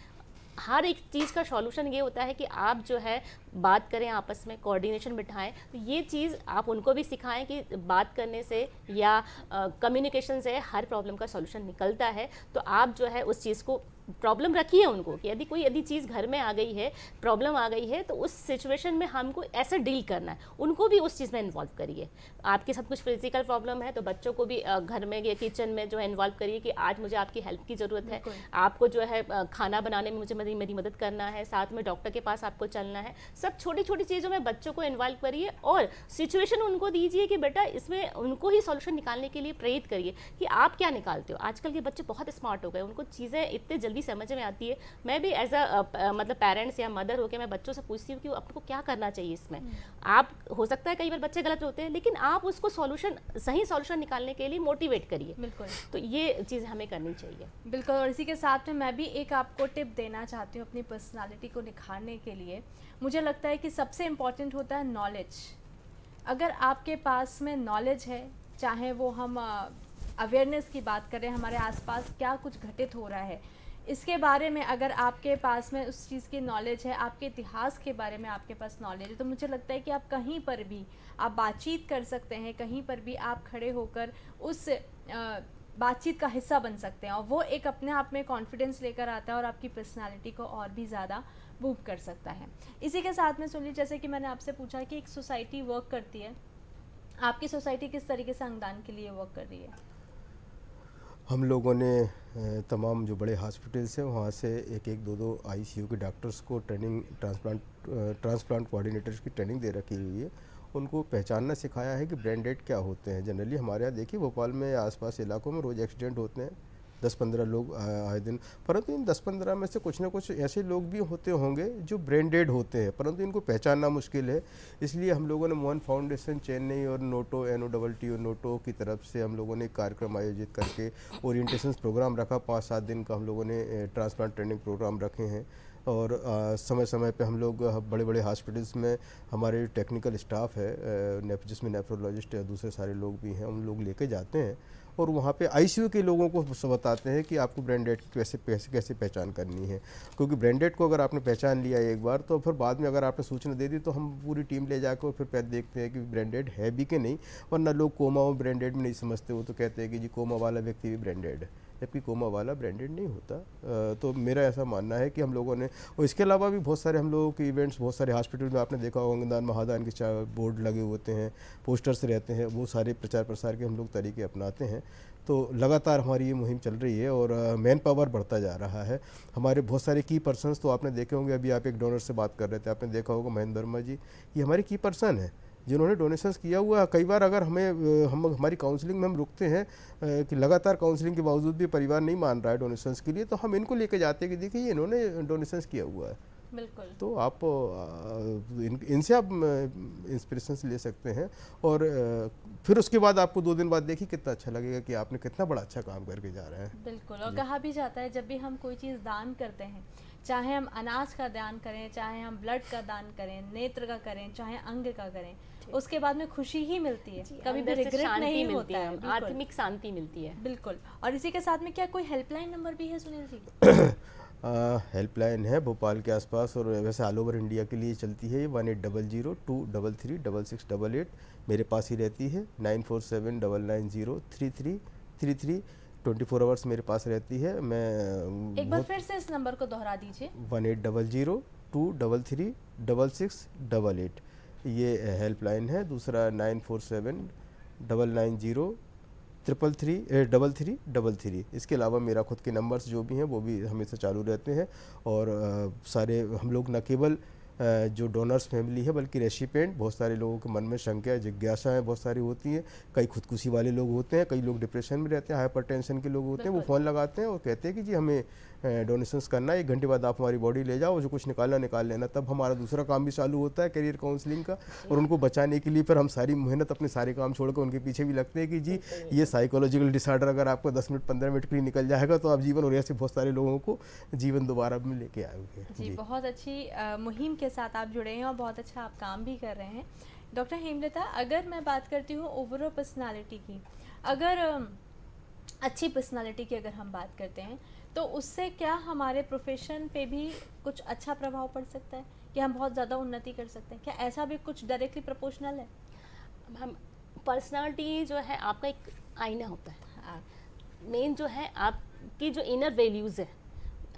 हर एक चीज़ का सॉल्यूशन ये होता है कि आप जो है बात करें, आपस में कोऑर्डिनेशन बिठाएं। तो ये चीज़ आप उनको भी सिखाएं कि बात करने से या कम्युनिकेशन से हर प्रॉब्लम का सॉल्यूशन निकलता है। तो आप जो है उस चीज़ को प्रॉब्लम रखिए उनको कि यदि चीज़ घर में आ गई है, प्रॉब्लम आ गई है, तो उस सिचुएशन में हमको ऐसे डील करना है। उनको भी उस चीज़ में इन्वॉल्व करिए। आपके साथ कुछ फिजिकल प्रॉब्लम है तो बच्चों को भी घर में या किचन में जो है इन्वॉल्व करिए कि आज मुझे आपकी हेल्प की ज़रूरत है, आपको जो है खाना बनाने में मुझे मेरी मदद करना है, साथ में डॉक्टर के पास आपको चलना है। सब छोटी छोटी चीज़ों में बच्चों को इन्वॉल्व करिए और सिचुएशन उनको दीजिए कि बेटा इसमें उनको ही सॉल्यूशन निकालने के लिए प्रेरित करिए कि आप क्या निकालते हो। आजकल के बच्चे बहुत स्मार्ट हो गए, उनको चीज़ें इतने जल्दी समझ में आती है। मैं भी एज अ मतलब पेरेंट्स या मदर होकर मैं बच्चों से पूछती हूँ कि आपको क्या करना चाहिए इसमें। आप हो सकता है कई बार बच्चे गलत होते हैं, लेकिन आप उसको सही सॉल्यूशन निकालने के लिए मोटिवेट करिए। बिल्कुल, तो ये चीज़ हमें करनी चाहिए। बिल्कुल। और इसी के साथ में मैं भी एक आपको टिप देना चाहती हूँ अपनी पर्सनालिटी को निखारने के लिए। मुझे लगता है कि सबसे इम्पॉर्टेंट होता है नॉलेज। अगर आपके पास में नॉलेज है, चाहे वो हम अवेयरनेस की बात करें, हमारे आसपास क्या कुछ घटित हो रहा है इसके बारे में, अगर आपके पास में उस चीज़ की नॉलेज है, आपके इतिहास के बारे में आपके पास नॉलेज है, तो मुझे लगता है कि आप कहीं पर भी आप बातचीत कर सकते हैं, कहीं पर भी आप खड़े होकर उस बातचीत का हिस्सा बन सकते हैं और वो एक अपने आप में कॉन्फिडेंस लेकर आता है और आपकी पर्सनालिटी को और भी ज़्यादा बूस्ट कर सकता है। इसी के साथ में सुनिए, जैसे कि मैंने आपसे पूछा कि एक सोसाइटी वर्क करती है, आपकी सोसाइटी किस तरीके से अंगदान के लिए वर्क कर रही है? हम लोगों ने तमाम जो बड़े हॉस्पिटल्स हैं वहाँ से एक 2 आईसीयू के डॉक्टर्स को ट्रेनिंग, ट्रांसप्लांट कोऑर्डिनेटर्स की ट्रेनिंग दे रखी हुई है। उनको पहचानना सिखाया है कि ब्रेन डेड क्या होते हैं। जनरली हमारे यहाँ देखिए भोपाल में आसपास इलाकों में रोज़ एक्सीडेंट होते हैं, 10-15 लोग आए दिन, परंतु इन 10-15 में से कुछ ना कुछ ऐसे लोग भी होते होंगे जो ब्रेन डेड होते हैं, परंतु इनको पहचानना मुश्किल है। इसलिए हम लोगों ने मोहन फाउंडेशन चेन्नई और नोटो NOTTO नोटो की तरफ से हम लोगों ने एक कार्यक्रम आयोजित करके ओरिएंटेशन प्रोग्राम रखा। 5-7 दिन का हम लोगों ने ट्रांसप्लांट ट्रेनिंग प्रोग्राम रखे हैं और समय समय पे हम लोग बड़े बड़े हॉस्पिटल्स में हमारे टेक्निकल स्टाफ है, जिसमें नेफ्रोलॉजिस्ट या दूसरे सारे लोग भी हैं, हम लोग लेके जाते हैं और वहाँ पे आईसीयू के लोगों को बताते हैं कि आपको ब्रेन डेड की कैसे पहचान करनी है, क्योंकि ब्रेन डेड को अगर आपने पहचान लिया एक बार तो फिर बाद में अगर आपने सूचना दे दी तो हम पूरी टीम ले जाकर फिर पहले देखते हैं कि ब्रेन डेड है भी कि नहीं, वरना लोग कोमा और ब्रेन डेड में नहीं समझते, वो तो कहते हैं कि जी कोमा वाला व्यक्ति भी ब्रेन डेड है, जबकि कोमा वाला ब्रांडेड नहीं होता। तो मेरा ऐसा मानना है कि हम लोगों ने, और इसके अलावा भी बहुत सारे हम लोगों के इवेंट्स, बहुत सारे हॉस्पिटल में आपने देखा होगा अंगदान महादान के बोर्ड लगे होते हैं, पोस्टर्स रहते हैं, वो सारे प्रचार प्रसार के हम लोग तरीके अपनाते हैं। तो लगातार हमारी ये मुहिम चल रही है और मैन पावर बढ़ता जा रहा है। हमारे बहुत सारे की पर्सन्स तो आपने देखे होंगे, अभी आप एक डोनर से बात कर रहे थे, आपने देखा होगा महेंद्र वर्मा जी, ये हमारे की पर्सन है जिन्होंने डोनेशंस किया हुआ है। कई बार अगर हम हमारी काउंसलिंग में हम रुकते हैं कि लगातार काउंसलिंग के बावजूद भी परिवार नहीं मान रहा है डोनेशंस के लिए, तो हम इनको लेके जाते हैं कि देखिए ये इन्होंने डोनेशंस किया हुआ है। बिल्कुल। तो आप इनसे आप इंस्पिरेशंस ले सकते हैं और फिर उसके बाद आपको 2 दिन बाद देखिए कितना अच्छा लगेगा कि आपने कितना बड़ा अच्छा काम करके जा रहे हैं। बिल्कुल। और कहा भी जाता है जब भी हम कोई चीज़ दान करते हैं, चाहे हम अनाज का दान करें, चाहे हम ब्लड का दान करें, नेत्र का करें, चाहे अंग का करें, उसके बाद में खुशी ही मिलती है, कभी भी अंदर से रिग्रेट शांति नहीं मिलती होता है, है। बिल्कुल। आत्मिक शांति मिलती है। बिल्कुल। और इसी के साथ में क्या कोई हेल्पलाइन नंबर भी है सुनील जी? हेल्पलाइन है भोपाल के आसपास और वैसे ऑल ओवर इंडिया के लिए चलती है। ये 1800-233-6688 मेरे पास ही रहती है। 9479903333 24 आवर्स मेरे पास रहती है। मैं एक बार फिर से इस नंबर को दोहरा दीजिए। 1800-233-6688 ये हेल्पलाइन है। दूसरा 9479993333। इसके अलावा मेरा खुद के नंबर्स जो भी हैं वो भी हमेशा चालू रहते हैं। और सारे हम लोग न केवल जो डोनर्स फैमिली है बल्कि रेसिपिएंट, बहुत सारे लोगों के मन में शंका जिज्ञासाएँ बहुत सारी होती हैं। कई खुदकुशी वाले लोग होते हैं, कई लोग डिप्रेशन में रहते हैं, हाइपरटेंशन के लोग होते हैं, वो फ़ोन लगाते हैं और कहते हैं कि जी हमें डोनेशंस करना है, 1 घंटे बाद आप हमारी बॉडी ले जाओ, जो कुछ निकालना निकाल लेना। तब हमारा दूसरा काम भी चालू होता है करियर काउंसलिंग का, और उनको बचाने के लिए फिर हम सारी मेहनत अपने सारे काम छोड़कर उनके पीछे भी लगते हैं कि जी ये साइकोलॉजिकल डिसऑर्डर अगर आपको 10 मिनट 15 मिनट के लिए निकल जाएगा तो आप जीवन, और ऐसे बहुत सारे लोगों को जीवन दोबारा में लेके आएंगे। जी, बहुत अच्छी मुहिम के साथ आप जुड़े हैं और बहुत अच्छा आप काम भी कर रहे हैं। डॉक्टर हेमलता, अगर मैं बात करती हूँ ओवरऑल पर्सनालिटी की, अगर अच्छी पर्सनालिटी की अगर हम बात करते हैं तो उससे क्या हमारे प्रोफेशन पे भी कुछ अच्छा प्रभाव पड़ सकता है कि हम बहुत ज़्यादा उन्नति कर सकते हैं? क्या ऐसा भी कुछ डायरेक्टली प्रोपोर्शनल है? हम पर्सनालिटी जो है आपका एक आईना होता है। हाँ। मेन जो है आपकी जो इनर वैल्यूज़ है,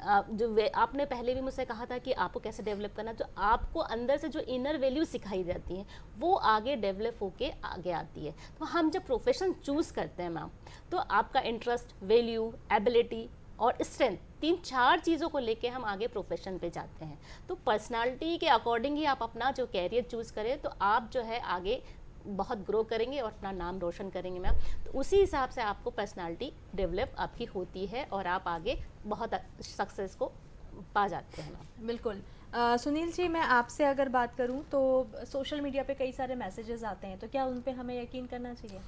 आपने पहले भी मुझसे कहा था कि आपको कैसे डेवलप करना, जो आपको अंदर से जो इनर वैल्यू सिखाई जाती हैं वो आगे डेवलप होके आगे आती है। तो हम जब प्रोफेशन चूज़ करते हैं मैम, तो आपका इंटरेस्ट, वैल्यू, एबिलिटी और स्ट्रेंथ, 3-4 चीज़ों को लेके हम आगे प्रोफेशन पे जाते हैं। तो पर्सनालिटी के अकॉर्डिंग ही आप अपना जो कैरियर चूज़ करें तो आप जो है आगे बहुत ग्रो करेंगे और अपना नाम रोशन करेंगे मैम। तो उसी हिसाब से आपको पर्सनालिटी डेवलप आपकी होती है और आप आगे बहुत सक्सेस को पा जाते हैं मैम। बिल्कुल। सुनील जी, मैं आपसे अगर बात करूं तो सोशल मीडिया पे कई सारे मैसेजेस आते हैं, तो क्या उन पे हमें यकीन करना चाहिए?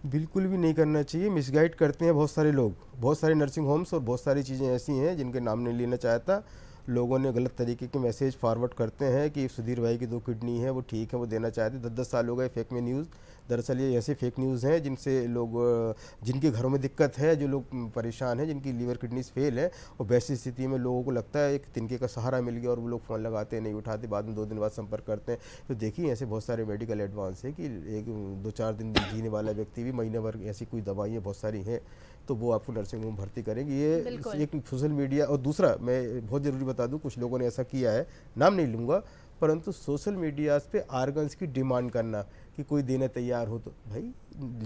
बिल्कुल भी नहीं करना चाहिए। मिसगाइड करते हैं बहुत सारे लोग, बहुत सारे नर्सिंग होम्स और बहुत सारी चीज़ें ऐसी हैं जिनके नाम नहीं लेना चाहता। लोगों ने गलत तरीके के मैसेज फॉरवर्ड करते हैं कि सुधीर भाई की 2 किडनी है, वो ठीक है, वो देना चाहते। 10-10 साल हो गए फेक में न्यूज़। दरअसल ये ऐसे फेक न्यूज़ हैं जिनसे लोग, जिनके घरों में दिक्कत है, जो लोग परेशान हैं, जिनकी लीवर किडनीज फेल है, और वैसी स्थिति में लोगों को लगता है एक तिनके का सहारा मिल गया और वो लोग फ़ोन लगाते हैं, नहीं उठाते, बाद में 2 दिन बाद संपर्क करते हैं। तो देखिए ऐसे बहुत सारे मेडिकल एडवांस है कि 2-4 दिन जीने वाला व्यक्ति भी महीने भर, ऐसी कोई दवाइयाँ बहुत सारी हैं तो वो आपको नर्सिंग होम भर्ती करेंगे। ये एक सोशल मीडिया, और दूसरा मैं बहुत ज़रूरी बता दूं, कुछ लोगों ने ऐसा किया है, नाम नहीं लूँगा, परंतु सोशल मीडिया पे आर्गन्स की डिमांड करना कि कोई देने तैयार हो, तो भाई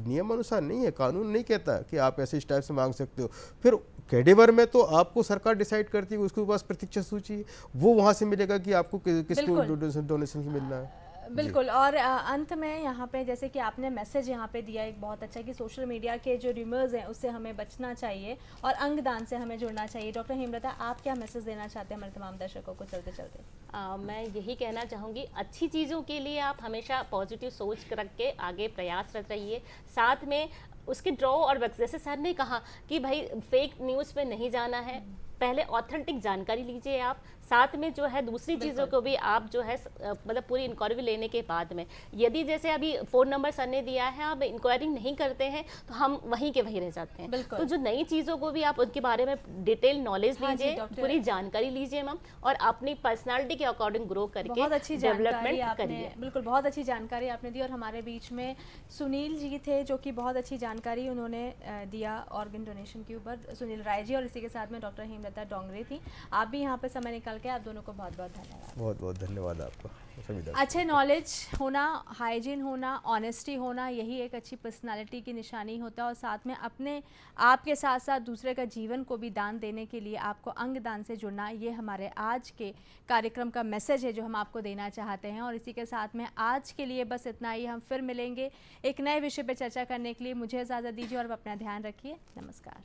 नियम अनुसार नहीं है, कानून नहीं कहता कि आप ऐसे इस टाइप से मांग सकते हो। फिर कैडेवर में तो आपको सरकार डिसाइड करती है, उसके पास प्रतीक्षा सूची, वो वहाँ से मिलेगा कि आपको किसको डोनेशन मिलना है। बिल्कुल। और अंत में यहाँ पे जैसे कि आपने मैसेज यहाँ पे दिया एक बहुत अच्छा कि सोशल मीडिया के जो र्यूमर्स हैं उससे हमें बचना चाहिए और अंगदान से हमें जुड़ना चाहिए। डॉक्टर हेमलता, आप क्या मैसेज देना चाहते हैं हमारे तमाम दर्शकों को चलते चलते? मैं यही कहना चाहूँगी, अच्छी चीज़ों के लिए आप हमेशा पॉजिटिव सोच रख के आगे प्रयासरत रहिए। साथ में उसके ड्रॉ और वैक्स, जैसे सर ने कहा कि भाई फेक न्यूज़ पे नहीं जाना है, पहले ऑथेंटिक जानकारी लीजिए आप, साथ में जो है दूसरी चीज़ों को भी आप जो है मतलब पूरी इंक्वायरी लेने के बाद में, यदि जैसे अभी फ़ोन नंबर सर ने दिया है, आप इंक्वायरी नहीं करते हैं तो हम वहीं के वहीं रह जाते हैं। बिल्कुल। तो जो नई चीज़ों को भी आप उनके बारे में डिटेल नॉलेज हाँ जी, लीजिए, डॉक्टर। पूरी जानकारी लीजिए मैम, और अपनी पर्सनालिटी के अकॉर्डिंग ग्रो करके बहुत अच्छी जानकारी डेवलपमेंट आपने, करिए। बिल्कुल बहुत अच्छी जानकारी आपने दी। और हमारे बीच में सुनील जी थे जो कि बहुत अच्छी जानकारी उन्होंने दिया ऑर्गन डोनेशन के ऊपर, सुनील राय जी, और इसी के साथ में डॉक्टर हेमलता डोंगरे थी। आप भी यहाँ पे समय निकाल के, आप दोनों को बहुत बहुत धन्यवाद। बहुत बहुत धन्यवाद आपका सभी दर्शकों। अच्छे नॉलेज होना, हाइजीन होना, ऑनेस्टी होना, यही एक अच्छी पर्सनालिटी की निशानी होता है। और साथ में अपने आप के साथ साथ दूसरे का जीवन को भी दान देने के लिए आपको अंग दान से जुड़ना, ये हमारे आज के कार्यक्रम का मैसेज है जो हम आपको देना चाहते हैं। और इसी के साथ में आज के लिए बस इतना ही। हम फिर मिलेंगे एक नए विषय पर चर्चा करने के लिए। मुझे इजाज़त दीजिए और अपना ध्यान रखिए। नमस्कार।